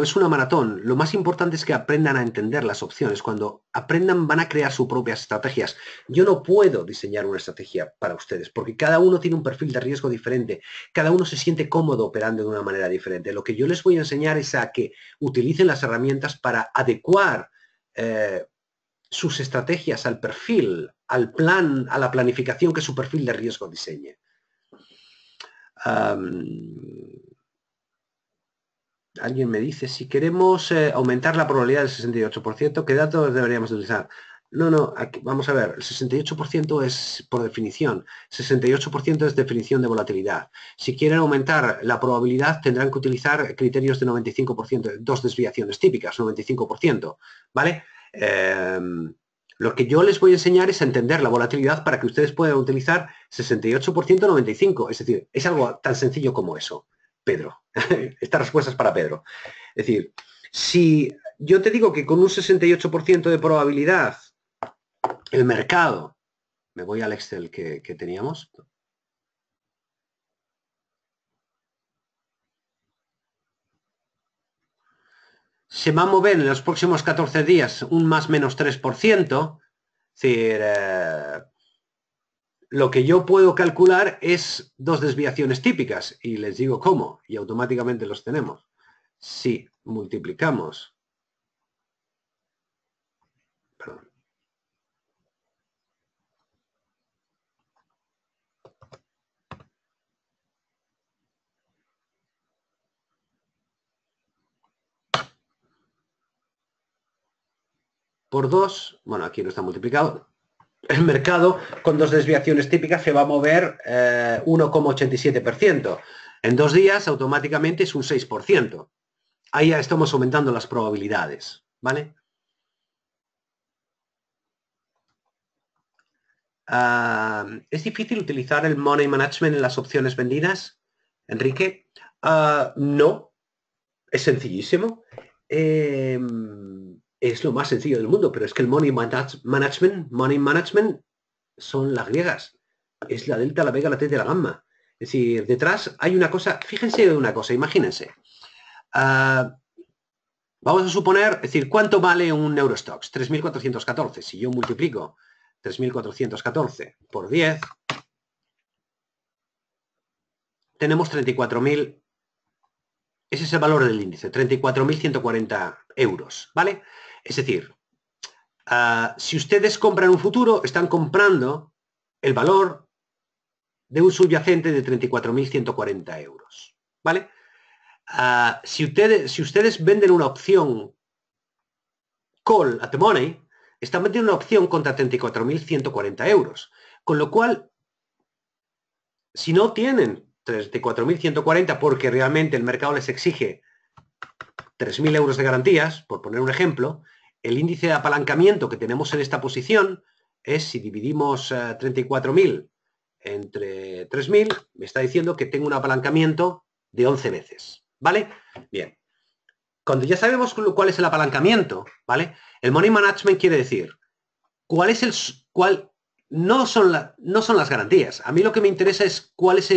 es una maratón. Lo más importante es que aprendan a entender las opciones. Cuando aprendan van a crear sus propias estrategias. Yo no puedo diseñar una estrategia para ustedes porque cada uno tiene un perfil de riesgo diferente. Cada uno se siente cómodo operando de una manera diferente. Lo que yo les voy a enseñar es a que utilicen las herramientas para adecuar sus estrategias al perfil, al plan, a la planificación que su perfil de riesgo diseñe. Alguien me dice, si queremos aumentar la probabilidad del 68%, ¿qué datos deberíamos utilizar? No, aquí, vamos a ver, el 68% es por definición, 68% es definición de volatilidad. Si quieren aumentar la probabilidad, tendrán que utilizar criterios de 95%, dos desviaciones típicas, 95%, ¿vale? Lo que yo les voy a enseñar es a entender la volatilidad para que ustedes puedan utilizar 68%, 95%, es decir, es algo tan sencillo como eso, Pedro. Esta respuesta es para Pedro. Es decir, si yo te digo que con un 68% de probabilidad el mercado, me voy al Excel que teníamos, se va a mover en los próximos 14 días un más menos 3%, es decir, lo que yo puedo calcular es dos desviaciones típicas, y les digo cómo, y automáticamente los tenemos. Si multiplicamos, perdón, por 2, bueno, aquí no está multiplicado, el mercado con dos desviaciones típicas se va a mover 1,87%. En 2 días automáticamente es un 6%. Ahí ya estamos aumentando las probabilidades, ¿vale? ¿Es difícil utilizar el money management en las opciones vendidas, Enrique? No, es sencillísimo. Es lo más sencillo del mundo, pero es que el money management son las griegas. Es la delta, la vega, la teta y la gamma. Es decir, detrás hay una cosa, fíjense de una cosa, imagínense. Vamos a suponer, es decir, ¿cuánto vale un Eurostoxx? 3.414. Si yo multiplico 3.414 por 10, tenemos 34.000. Ese es el valor del índice, 34.140 euros, ¿vale? Es decir, si ustedes compran un futuro, están comprando el valor de un subyacente de 34.140 euros, ¿vale? Si ustedes venden una opción call at the money, están vendiendo una opción contra 34.140 euros. Con lo cual, si no tienen 34.140 porque realmente el mercado les exige 3.000 euros de garantías, por poner un ejemplo, el índice de apalancamiento que tenemos en esta posición es, si dividimos 34.000 entre 3.000, me está diciendo que tengo un apalancamiento de 11 veces, ¿vale? Bien. Cuando ya sabemos cuál es el apalancamiento, ¿vale? El money management quiere decir no son las garantías. A mí lo que me interesa es cuál es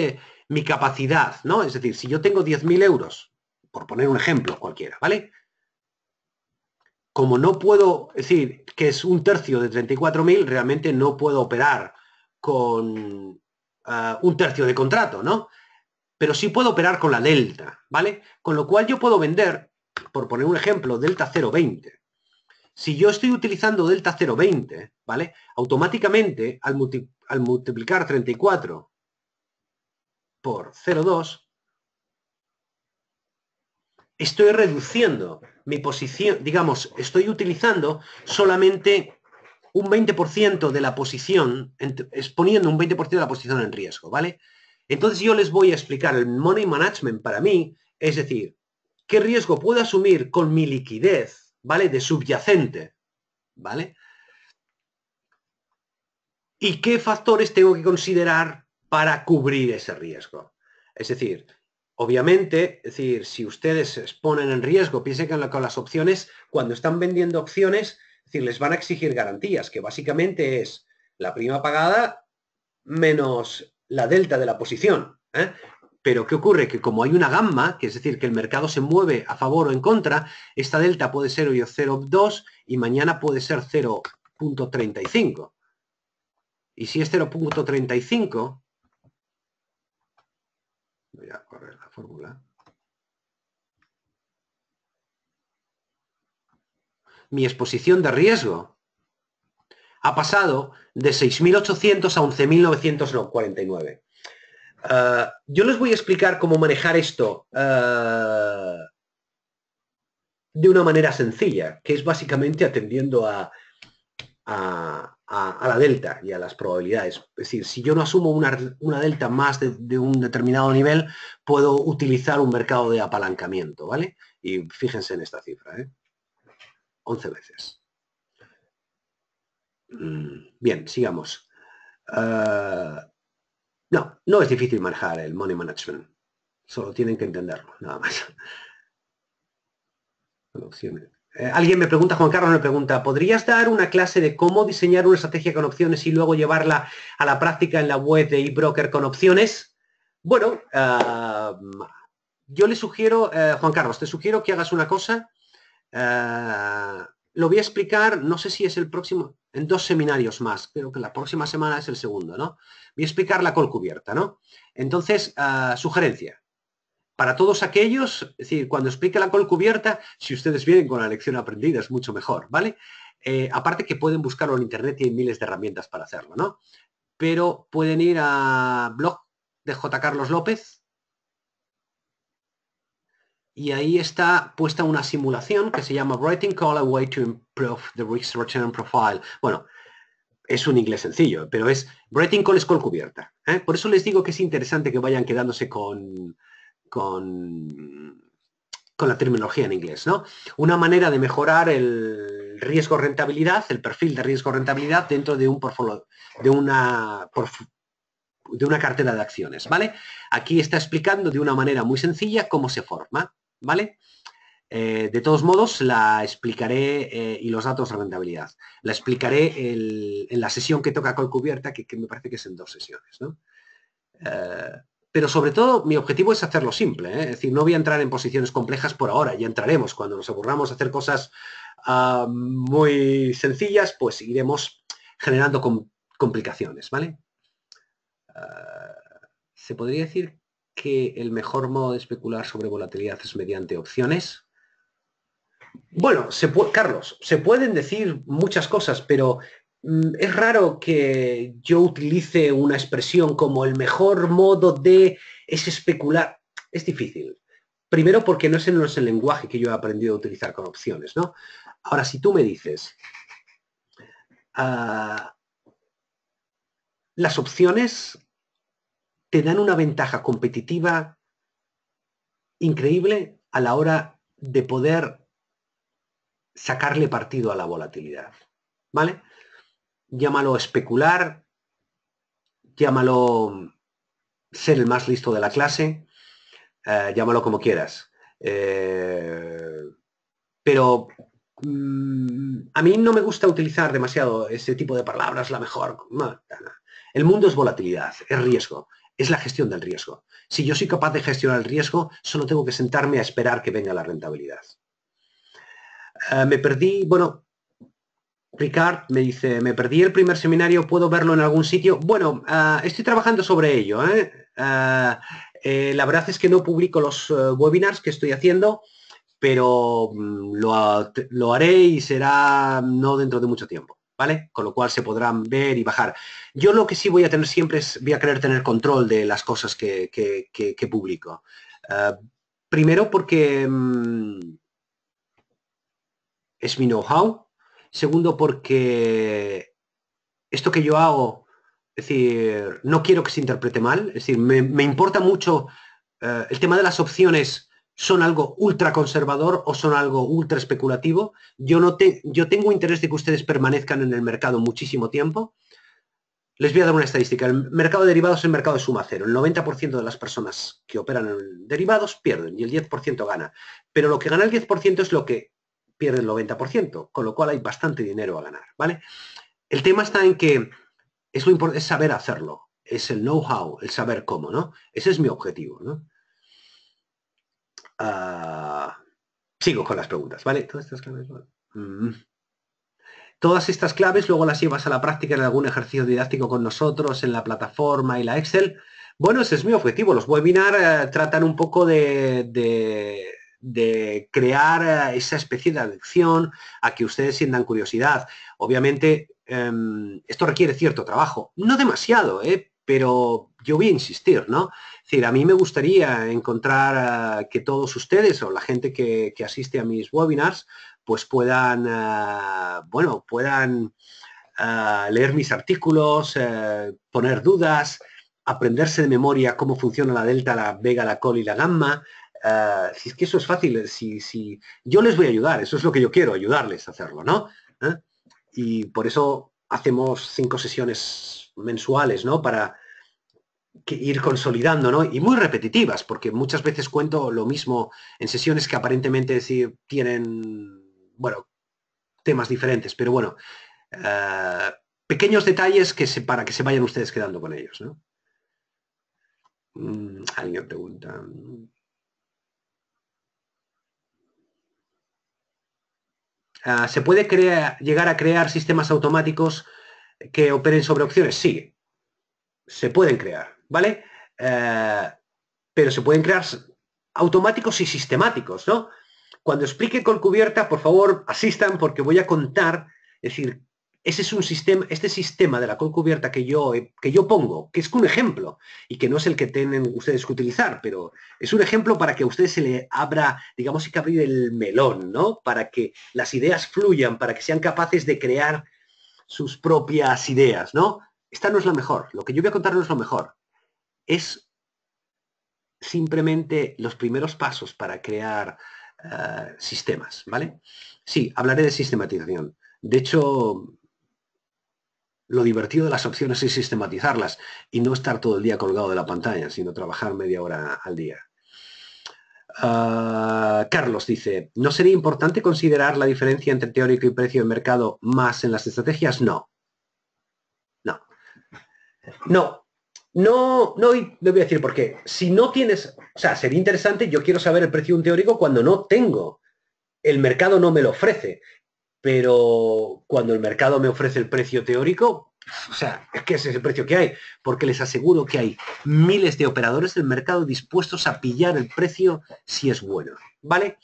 mi capacidad, ¿no? Es decir, si yo tengo 10.000 euros, por poner un ejemplo cualquiera, ¿vale? Como no puedo, es decir, que es un tercio de 34.000, realmente no puedo operar con un tercio de contrato, ¿no? Pero sí puedo operar con la delta, ¿vale? Con lo cual yo puedo vender, por poner un ejemplo, delta 0,20. Si yo estoy utilizando delta 0,20, ¿vale? Automáticamente, al multiplicar 34 por 0,2, estoy reduciendo mi posición, digamos, estoy utilizando solamente un 20% de la posición, exponiendo un 20% de la posición en riesgo, ¿vale? Entonces yo les voy a explicar el money management para mí, es decir, qué riesgo puedo asumir con mi liquidez, ¿vale? De subyacente, ¿vale? ¿Y qué factores tengo que considerar para cubrir ese riesgo? Es decir, obviamente, es decir, si ustedes se exponen en riesgo, piensen que con las opciones, cuando están vendiendo opciones, es decir, les van a exigir garantías, que básicamente es la prima pagada menos la delta de la posición. Pero ¿qué ocurre? Que como hay una gamma, que es decir, que el mercado se mueve a favor o en contra, esta delta puede ser hoy 0,2 y mañana puede ser 0,35. Y si es 0,35, voy a correr la fórmula, mi exposición de riesgo ha pasado de 6.800 a 11.949. Yo les voy a explicar cómo manejar esto de una manera sencilla, que es básicamente atendiendo a a la delta y a las probabilidades. Es decir, si yo no asumo una delta más de un determinado nivel, puedo utilizar un mercado de apalancamiento, ¿vale? Y fíjense en esta cifra, 11 veces. Bien, sigamos. No es difícil manejar el money management. Solo tienen que entenderlo, nada más. Opciones. Alguien me pregunta, Juan Carlos me pregunta, ¿podrías dar una clase de cómo diseñar una estrategia con opciones y luego llevarla a la práctica en la web de eBroker con opciones? Bueno, yo le sugiero, Juan Carlos, te sugiero que hagas una cosa. Lo voy a explicar, no sé si es el próximo, en 2 seminarios más. Creo que la próxima semana es el segundo, ¿no? Voy a explicar la call cubierta, ¿no? Entonces, sugerencia. Para todos aquellos, es decir, cuando explique la call cubierta, si ustedes vienen con la lección aprendida, es mucho mejor, ¿vale? Aparte que pueden buscarlo en internet y hay miles de herramientas para hacerlo, ¿no? Pero pueden ir a blog de J. Carlos López y ahí está puesta una simulación que se llama Writing Call, a Way to Improve the Risk Return Profile. Bueno, es un inglés sencillo, pero es Writing Call es call cubierta. Por eso les digo que es interesante que vayan quedándose con la terminología en inglés, ¿no? Una manera de mejorar el riesgo-rentabilidad, el perfil de riesgo-rentabilidad dentro de un portfolio, de una cartera de acciones, ¿vale? Aquí está explicando de una manera muy sencilla cómo se forma, ¿vale? De todos modos, la explicaré, y los datos de rentabilidad, la explicaré en la sesión que toca call cubierta, que me parece que es en 2 sesiones, ¿no? Pero sobre todo mi objetivo es hacerlo simple, es decir, no voy a entrar en posiciones complejas por ahora, ya entraremos cuando nos aburramos de hacer cosas muy sencillas, pues iremos generando complicaciones, ¿vale? ¿Se podría decir que el mejor modo de especular sobre volatilidad es mediante opciones? Bueno, Carlos, se pueden decir muchas cosas, pero es raro que yo utilice una expresión como el mejor modo de es especular. Es difícil. Primero porque no es el lenguaje que yo he aprendido a utilizar con opciones, ¿no? Ahora, si tú me dices, las opciones te dan una ventaja competitiva increíble a la hora de poder sacarle partido a la volatilidad, ¿vale? Llámalo especular, llámalo ser el más listo de la clase, llámalo como quieras. Pero a mí no me gusta utilizar demasiado ese tipo de palabras, la mejor. No. El mundo es volatilidad, es riesgo, es la gestión del riesgo. Si yo soy capaz de gestionar el riesgo, solo tengo que sentarme a esperar que venga la rentabilidad. Me perdí, bueno, Ricard me dice, me perdí el primer seminario, ¿puedo verlo en algún sitio? Bueno, estoy trabajando sobre ello. La verdad es que no publico los webinars que estoy haciendo, pero lo haré y será no dentro de mucho tiempo, ¿vale? Con lo cual se podrán ver y bajar. Yo lo que sí voy a tener siempre es, voy a querer tener control de las cosas que publico. Primero porque es mi know-how. Segundo, porque esto que yo hago, es decir, no quiero que se interprete mal. Es decir, me importa mucho el tema de las opciones. ¿Son algo ultra conservador o son algo ultra especulativo? Yo tengo interés de que ustedes permanezcan en el mercado muchísimo tiempo. Les voy a dar una estadística. El mercado de derivados es el mercado de suma cero. El 90% de las personas que operan en derivados pierden y el 10% gana. Pero lo que gana el 10% es lo que pierde el 90%, con lo cual hay bastante dinero a ganar, ¿vale? El tema está en que es lo importante, es saber hacerlo, es el know-how, el saber cómo, ¿no? Ese es mi objetivo, ¿no? Sigo con las preguntas, ¿vale? Todas estas claves luego las llevas a la práctica en algún ejercicio didáctico con nosotros, en la plataforma y la Excel. Bueno, ese es mi objetivo. Los webinars tratan un poco de crear esa especie de adicción a que ustedes sientan curiosidad. Obviamente, esto requiere cierto trabajo. No demasiado, pero yo voy a insistir, ¿no? Es decir, a mí me gustaría encontrar que todos ustedes o la gente que asiste a mis webinars pues puedan, puedan leer mis artículos, poner dudas, aprenderse de memoria cómo funciona la delta, la vega, la col y la gamma. Si es que eso es fácil, si yo les voy a ayudar, eso es lo que yo quiero, ayudarles a hacerlo, ¿no? Y por eso hacemos 5 sesiones mensuales, ¿no? Para ir consolidando, ¿no? Y muy repetitivas, porque muchas veces cuento lo mismo en sesiones que aparentemente sí tienen, bueno, temas diferentes, pero bueno, pequeños detalles para que se vayan ustedes quedando con ellos, ¿no? Alguien pregunta. ¿Se puede llegar a crear sistemas automáticos que operen sobre opciones? Sí, se pueden crear, ¿vale? Pero se pueden crear automáticos y sistemáticos, ¿no? Cuando explique Colcubierta, por favor, asistan porque voy a contar, es decir, ese es un sistema, este sistema de la Colcubierta que yo pongo, que es un ejemplo y que no es el que tienen ustedes que utilizar, pero es un ejemplo para que a ustedes se le abra, digamos, que abrir el melón, ¿no? Para que las ideas fluyan, para que sean capaces de crear sus propias ideas, ¿no? Esta no es la mejor, lo que yo voy a contar no es lo mejor, es simplemente los primeros pasos para crear sistemas, ¿vale? Sí, hablaré de sistematización. De hecho, lo divertido de las opciones es sistematizarlas y no estar todo el día colgado de la pantalla, sino trabajar media hora al día. Carlos dice, ¿no sería importante considerar la diferencia entre teórico y precio de mercado más en las estrategias? No. No. No. No, no, y le voy a decir por qué. Si no tienes, o sea, sería interesante, yo quiero saber el precio de un teórico cuando no tengo. El mercado no me lo ofrece, pero cuando el mercado me ofrece el precio teórico, o sea, es que ese es el precio que hay, porque les aseguro que hay miles de operadores del mercado dispuestos a pillar el precio si es bueno, ¿vale?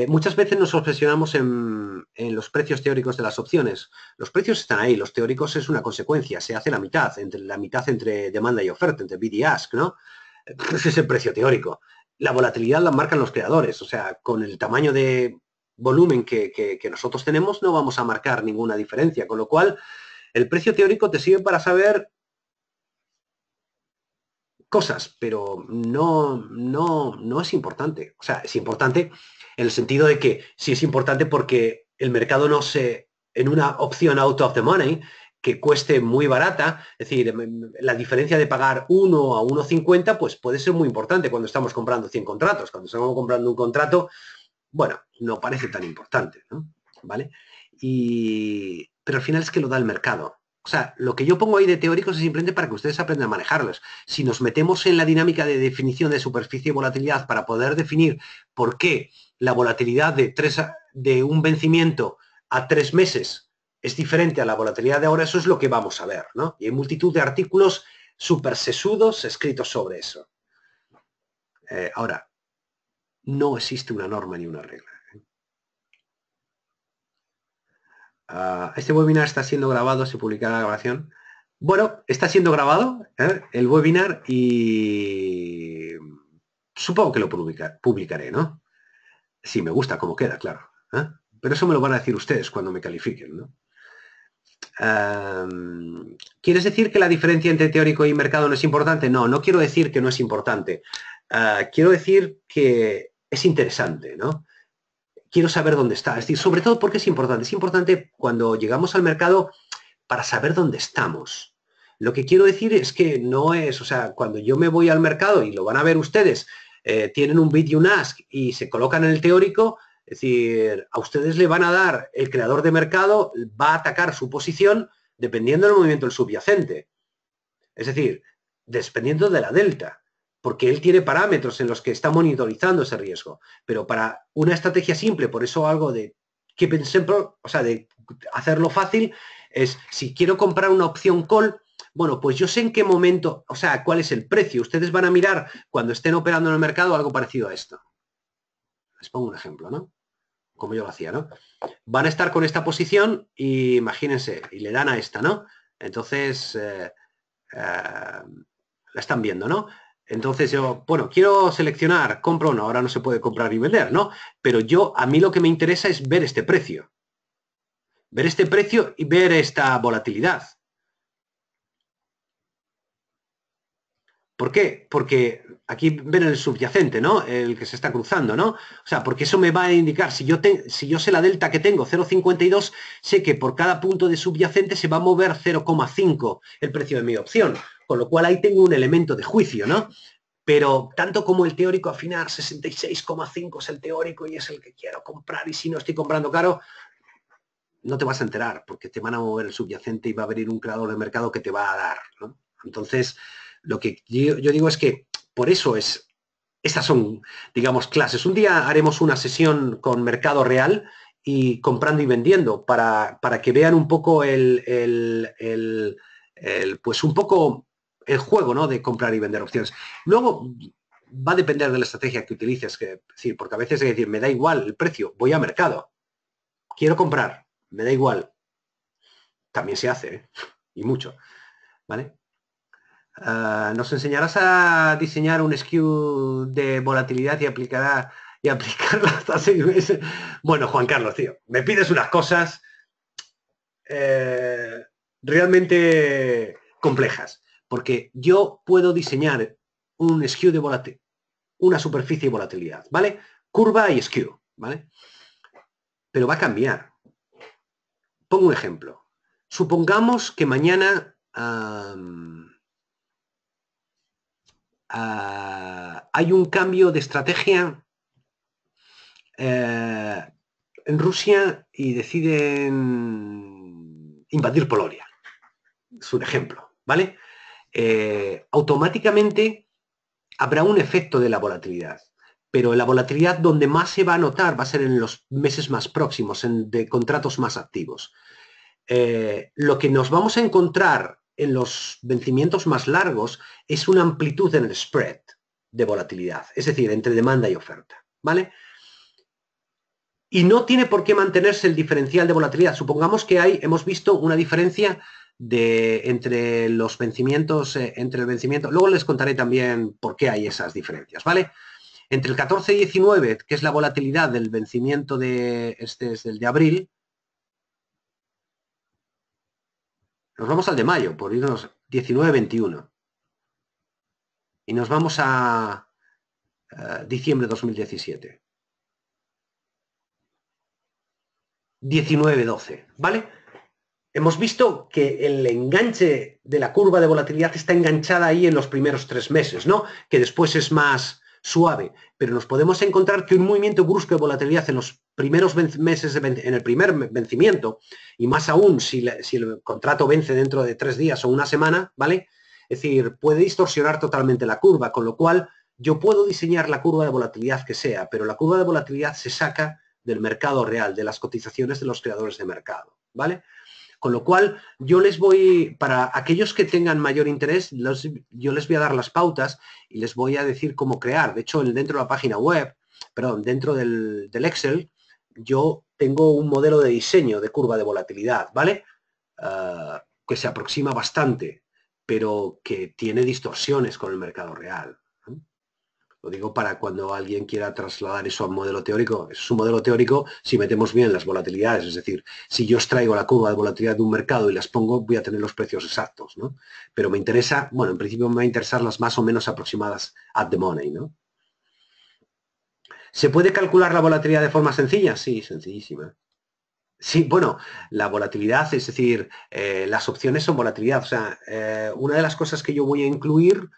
Muchas veces nos obsesionamos en los precios teóricos de las opciones. Los precios están ahí, los teóricos es una consecuencia, se hace la mitad entre demanda y oferta, entre bid y ask, ¿no? Ese es el precio teórico. La volatilidad la marcan los creadores, o sea, con el tamaño de volumen que nosotros tenemos no vamos a marcar ninguna diferencia, con lo cual el precio teórico te sirve para saber cosas, pero no es importante. O sea, es importante en el sentido de que sí es importante porque el mercado no se, en una opción out of the money, que cueste muy barata, es decir, la diferencia de pagar 1 a 1,50, pues puede ser muy importante cuando estamos comprando 100 contratos. Cuando estamos comprando un contrato, bueno, no parece tan importante, ¿no? ¿Vale? Pero al final es que lo da el mercado. O sea, lo que yo pongo ahí de teóricos es simplemente para que ustedes aprendan a manejarlos. Si nos metemos en la dinámica de definición de superficie y volatilidad para poder definir por qué la volatilidad de un vencimiento a 3 meses es diferente a la volatilidad de ahora, eso es lo que vamos a ver, ¿no? Y hay multitud de artículos súper sesudos escritos sobre eso. Ahora, no existe una norma ni una regla. Este webinar está siendo grabado, se publicará la grabación. Bueno, está siendo grabado el webinar y supongo que lo publicaré, ¿no? Si me gusta cómo queda, claro. Pero eso me lo van a decir ustedes cuando me califiquen, ¿no? ¿Quieres decir que la diferencia entre teórico y mercado no es importante? No, no quiero decir que no es importante. Quiero decir que es interesante, ¿no? Quiero saber dónde está. Es decir, sobre todo porque es importante. Es importante cuando llegamos al mercado para saber dónde estamos. Lo que quiero decir es que no es, o sea, cuando yo me voy al mercado y lo van a ver ustedes, tienen un bid y un ask y se colocan en el teórico, es decir, a ustedes le van a dar, el creador de mercado va a atacar su posición dependiendo del movimiento del subyacente. Es decir, dependiendo de la delta, porque él tiene parámetros en los que está monitorizando ese riesgo. Pero para una estrategia simple, por eso algo de keep it simple, o sea, de hacerlo fácil, es si quiero comprar una opción call, bueno, pues yo sé en qué momento, o sea, cuál es el precio. Ustedes van a mirar cuando estén operando en el mercado algo parecido a esto. Les pongo un ejemplo, ¿no? Como yo lo hacía, ¿no? Van a estar con esta posición y imagínense, y le dan a esta, ¿no? Entonces, la están viendo, ¿no? Entonces yo, bueno, quiero seleccionar, compro uno, ahora no se puede comprar y vender, ¿no? Pero a mí lo que me interesa es ver este precio. Ver este precio y ver esta volatilidad. ¿Por qué? Porque aquí ven el subyacente, ¿no? El que se está cruzando, ¿no? O sea, porque eso me va a indicar, si yo sé la delta que tengo, 0,52, sé que por cada punto de subyacente se va a mover 0,5 el precio de mi opción. Con lo cual ahí tengo un elemento de juicio, ¿no? Pero tanto como el teórico afinar, 66,5 es el teórico y es el que quiero comprar, y si no estoy comprando caro, no te vas a enterar, porque te van a mover el subyacente y va a venir un creador de mercado que te va a dar, ¿no? Entonces, lo que yo digo es que por eso estas son, digamos, clases. Un día haremos una sesión con mercado real y comprando y vendiendo para que vean un poco pues un poco el juego, ¿no? De comprar y vender opciones. Luego va a depender de la estrategia que utilices, decir, porque a veces hay que decir, me da igual el precio, voy a mercado, quiero comprar, me da igual. También se hace, ¿eh? Y mucho, ¿vale? Nos enseñarás a diseñar un skew de volatilidad y aplicarla hasta 6 meses. Bueno, Juan Carlos, tío, me pides unas cosas realmente complejas, porque yo puedo diseñar un skew de volatilidad, una superficie de volatilidad, ¿vale? Curva y skew, ¿vale? Pero va a cambiar. Pongo un ejemplo. Supongamos que mañana hay un cambio de estrategia en Rusia y deciden invadir Polonia. Es un ejemplo, ¿vale? Automáticamente habrá un efecto de la volatilidad, pero la volatilidad donde más se va a notar va a ser en los meses más próximos, de contratos más activos. Lo que nos vamos a encontrar en los vencimientos más largos es una amplitud en el spread de volatilidad, es decir, entre demanda y oferta, ¿vale? Y no tiene por qué mantenerse el diferencial de volatilidad. Supongamos que hemos visto una diferencia entre los vencimientos, entre el vencimiento, luego les contaré también por qué hay esas diferencias, ¿vale? Entre el 14 y 19, que es la volatilidad del vencimiento este es el de abril, nos vamos al de mayo, por irnos 19-21. Y nos vamos a diciembre de 2017. 19-12, ¿vale? Hemos visto que el enganche de la curva de volatilidad está enganchada ahí en los primeros 3 meses, ¿no? Que después es más suave, pero nos podemos encontrar que un movimiento brusco de volatilidad en los primeros meses, en el primer vencimiento, y más aún si el contrato vence dentro de 3 días o una semana, ¿vale? Es decir, puede distorsionar totalmente la curva, con lo cual yo puedo diseñar la curva de volatilidad que sea, pero la curva de volatilidad se saca del mercado real, de las cotizaciones de los creadores de mercado, ¿vale? Con lo cual, yo les voy, para aquellos que tengan mayor interés, yo les voy a dar las pautas y les voy a decir cómo crear. De hecho, dentro de la página web, perdón, dentro del Excel, yo tengo un modelo de diseño de curva de volatilidad, ¿vale? Que se aproxima bastante, pero que tiene distorsiones con el mercado real. Lo digo para cuando alguien quiera trasladar eso a un modelo teórico. Es un modelo teórico si metemos bien las volatilidades. Es decir, si yo extraigo la curva de volatilidad de un mercado y las pongo, voy a tener los precios exactos, ¿no? Pero me interesa, bueno, en principio me va a interesar las más o menos aproximadas at the money, ¿no? ¿Se puede calcular la volatilidad de forma sencilla? Sí, sencillísima. Sí, bueno, la volatilidad, es decir, las opciones son volatilidad. O sea, una de las cosas que yo voy a incluir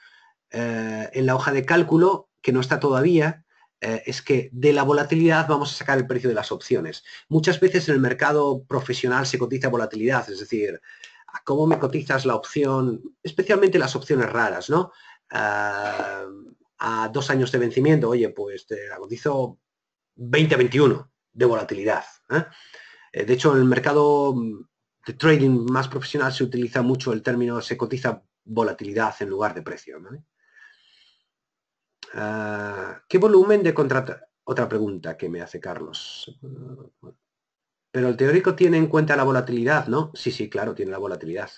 en la hoja de cálculo, que no está todavía, es que de la volatilidad vamos a sacar el precio de las opciones. Muchas veces en el mercado profesional se cotiza volatilidad, es decir, ¿cómo me cotizas la opción? Especialmente las opciones raras, ¿no? A 2 años de vencimiento, oye, pues te la cotizo 20-21 de volatilidad. De hecho, en el mercado de trading más profesional se utiliza mucho el término, se cotiza volatilidad en lugar de precio, ¿vale? ¿Qué volumen de contrato? Otra pregunta que me hace Carlos. Pero el teórico tiene en cuenta la volatilidad, ¿no? Sí, sí, claro, tiene la volatilidad.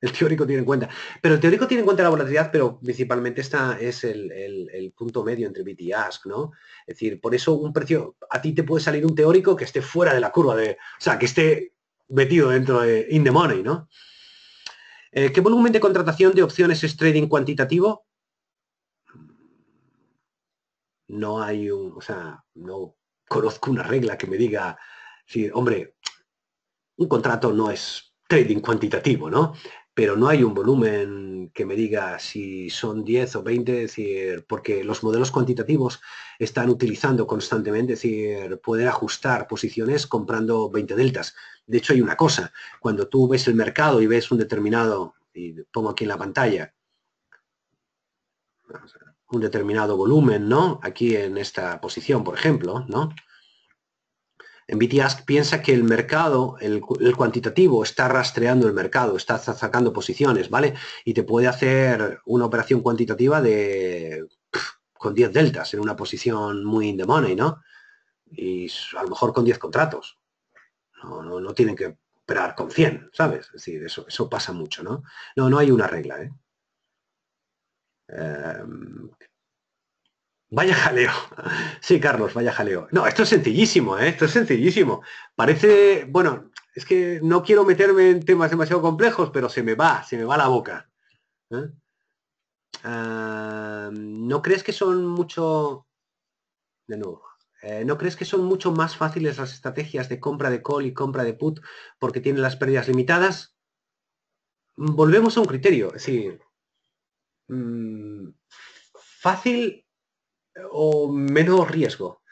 El teórico tiene en cuenta. Pero el teórico tiene en cuenta la volatilidad, pero principalmente esta es el punto medio entre bid y ask, ¿no? Es decir, por eso un precio, a ti te puede salir un teórico que esté fuera de la curva, o sea, que esté metido dentro de in the money, ¿no? ¿Qué volumen de contratación de opciones es trading cuantitativo? No hay o sea, no conozco una regla que me diga, sí, hombre, un contrato no es trading cuantitativo, ¿no? Pero no hay un volumen que me diga si son 10 o 20, es decir, porque los modelos cuantitativos están utilizando constantemente, es decir, pueden ajustar posiciones comprando 20 deltas. De hecho, hay una cosa, cuando tú ves el mercado y ves un determinado, y pongo aquí en la pantalla, un determinado volumen, ¿no? Aquí en esta posición, por ejemplo, ¿no? NVIDIA piensa que el mercado, el cuantitativo, está rastreando el mercado, está sacando posiciones, ¿vale? Y te puede hacer una operación cuantitativa con 10 deltas en una posición muy in the money, ¿no? Y a lo mejor con 10 contratos. No tienen que operar con 100, ¿sabes? Es decir, eso pasa mucho, ¿no? No hay una regla, ¿eh? Vaya jaleo. Sí, Carlos, vaya jaleo. No, esto es sencillísimo, ¿eh? Esto es sencillísimo. Parece, bueno, es que no quiero meterme en temas demasiado complejos, pero se me va la boca. ¿Eh? ¿No crees que son mucho, de nuevo, ¿no crees que son mucho más fáciles las estrategias de compra de call y compra de put porque tienen las pérdidas limitadas? Volvemos a un criterio, es decir, mm, fácil o menos riesgo.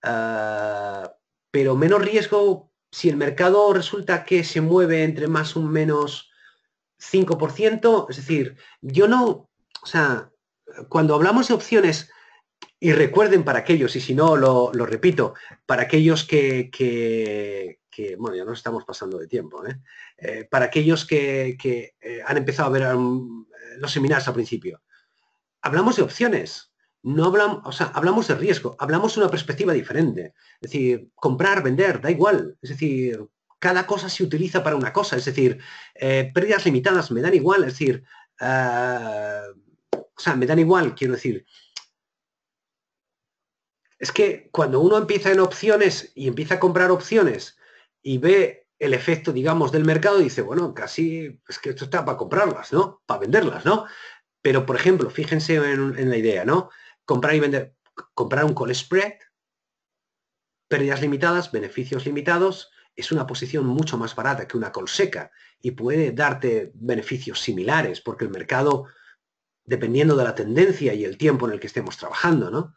Ah, pero menos riesgo si el mercado resulta que se mueve entre más o menos 5%, es decir, yo no, o sea, cuando hablamos de opciones, y recuerden para aquellos, y si no lo repito, para aquellos bueno, ya nos estamos pasando de tiempo, ¿eh? Para aquellos que han empezado a ver los seminarios al principio, hablamos de opciones, no hablamos, o sea, hablamos de riesgo, hablamos de una perspectiva diferente. Es decir, comprar, vender, da igual. Es decir, cada cosa se utiliza para una cosa. Es decir, pérdidas limitadas me dan igual. Es decir, o sea, me dan igual, quiero decir. Es que cuando uno empieza en opciones y empieza a comprar opciones y ve el efecto, digamos, del mercado, dice, bueno, casi es que esto está para comprarlas, ¿no? Para venderlas, ¿no? Pero, por ejemplo, fíjense en la idea, ¿no? Comprar y vender, comprar un call spread, pérdidas limitadas, beneficios limitados, es una posición mucho más barata que una call seca y puede darte beneficios similares porque el mercado, dependiendo de la tendencia y el tiempo en el que estemos trabajando, ¿no?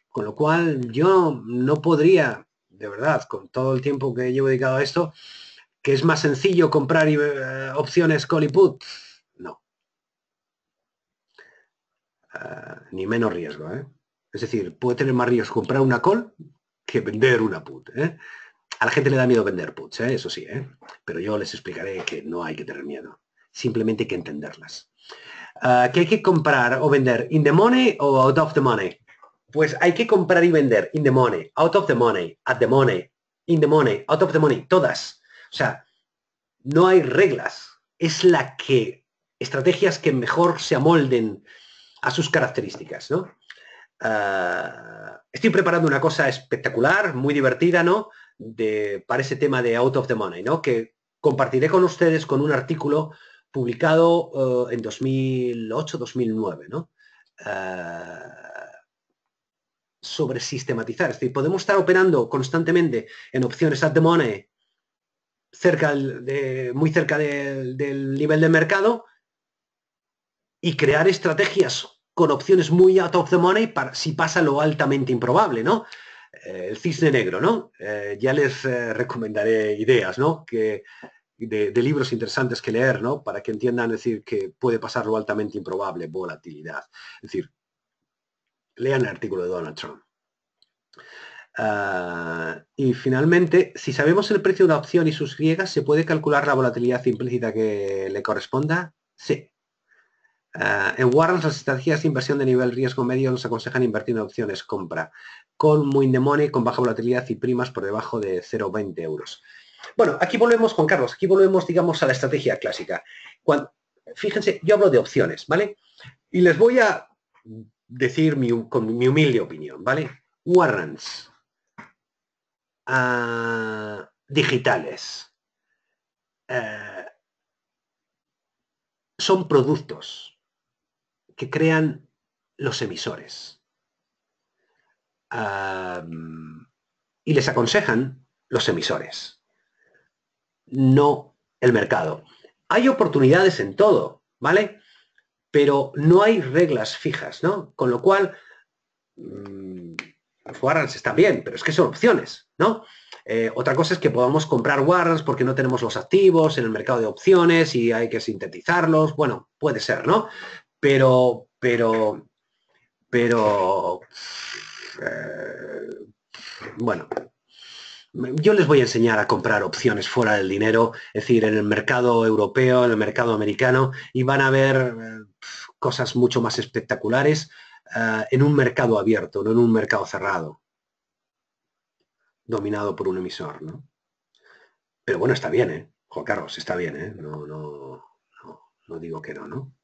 Con lo cual yo no podría, de verdad, con todo el tiempo que llevo dedicado a esto, que es más sencillo comprar opciones call y put, no. Ni menos riesgo, ¿eh? Es decir, puede tener más riesgo comprar una call que vender una put, ¿eh? A la gente le da miedo vender puts, ¿eh? Eso sí, ¿eh? Pero yo les explicaré que no hay que tener miedo. Simplemente hay que entenderlas. ¿Qué hay que comprar o vender? ¿In the money o out of the money? Pues hay que comprar y vender in the money, out of the money, at the money, in the money, out of the money, todas. O sea, no hay reglas. Es estrategias que mejor se amolden a sus características, ¿no? Estoy preparando una cosa espectacular, muy divertida, ¿no? Para ese tema de out of the money, ¿no? Que compartiré con ustedes con un artículo publicado en 2008-2009, ¿no? Sobre sistematizar. Es decir, podemos estar operando constantemente en opciones at the money muy cerca del nivel de mercado y crear estrategias con opciones muy out of the money para si pasa lo altamente improbable, ¿no? El cisne negro, ¿no? Ya les recomendaré ideas, ¿no? De libros interesantes que leer, ¿no? Para que entiendan, decir, que puede pasar lo altamente improbable, volatilidad. Es decir, lean el artículo de Donald Trump. Y finalmente, si sabemos el precio de una opción y sus griegas, ¿se puede calcular la volatilidad implícita que le corresponda? Sí. En warrants, las estrategias de inversión de nivel riesgo medio nos aconsejan invertir en opciones compra con muy in the money, con baja volatilidad y primas por debajo de 0,20 euros. Bueno, aquí volvemos, Juan Carlos, aquí volvemos, digamos, a la estrategia clásica. Fíjense, yo hablo de opciones, ¿vale? Y les voy a decir con mi humilde opinión, ¿vale? Warrants digitales, eh, son productos que crean los emisores. Y les aconsejan los emisores, no el mercado. Hay oportunidades en todo, ¿vale? Pero no hay reglas fijas, ¿no? Con lo cual, los warrants están bien, pero es que son opciones, ¿no? Otra cosa es que podamos comprar warrants porque no tenemos los activos en el mercado de opciones y hay que sintetizarlos. Bueno, puede ser, ¿no? Pero bueno, yo les voy a enseñar a comprar opciones fuera del dinero, es decir, en el mercado europeo, en el mercado americano, y van a ver cosas mucho más espectaculares en un mercado abierto, no en un mercado cerrado, dominado por un emisor, ¿no? Pero bueno, está bien, ¿eh? Juan Carlos, está bien, ¿eh? No digo que no, ¿no?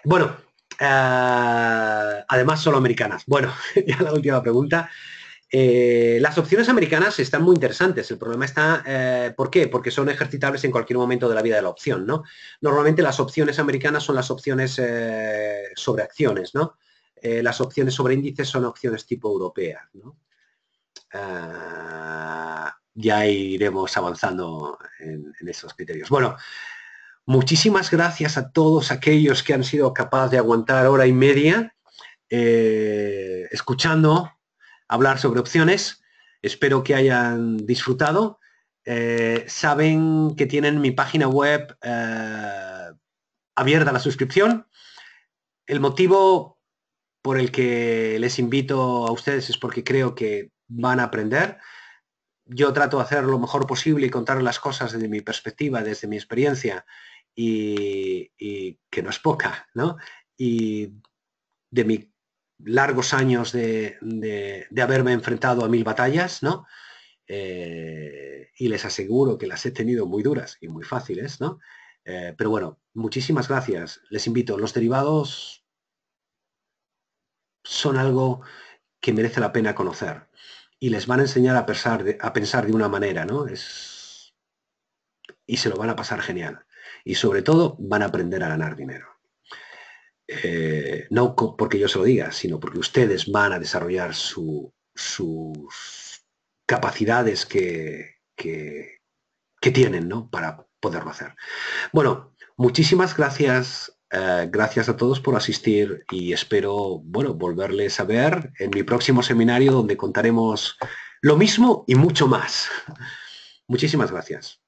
Bueno, además solo americanas. Bueno, ya la última pregunta. Las opciones americanas están muy interesantes. El problema está, ¿por qué? Porque son ejercitables en cualquier momento de la vida de la opción, ¿no? Normalmente las opciones americanas son las opciones sobre acciones, ¿no? Las opciones sobre índices son opciones tipo europeas, ¿no? Ya iremos avanzando en esos criterios. Bueno, muchísimas gracias a todos aquellos que han sido capaces de aguantar hora y media escuchando hablar sobre opciones. Espero que hayan disfrutado. Saben que tienen mi página web abierta a la suscripción. El motivo por el que les invito a ustedes es porque creo que van a aprender. Yo trato de hacer lo mejor posible y contar las cosas desde mi perspectiva, desde mi experiencia, y que no es poca, ¿no? Y de mis largos años de haberme enfrentado a 1000 batallas, ¿no? Y les aseguro que las he tenido muy duras y muy fáciles, ¿no? Pero bueno, muchísimas gracias. Les invito. Los derivados son algo que merece la pena conocer y les van a enseñar a pensar de una manera, ¿no? Y se lo van a pasar genial. Y sobre todo van a aprender a ganar dinero. No porque yo se lo diga, sino porque ustedes van a desarrollar sus capacidades que tienen, ¿no? Para poderlo hacer. Bueno, muchísimas gracias. Gracias a todos por asistir y espero, bueno, volverles a ver en mi próximo seminario donde contaremos lo mismo y mucho más. Muchísimas gracias.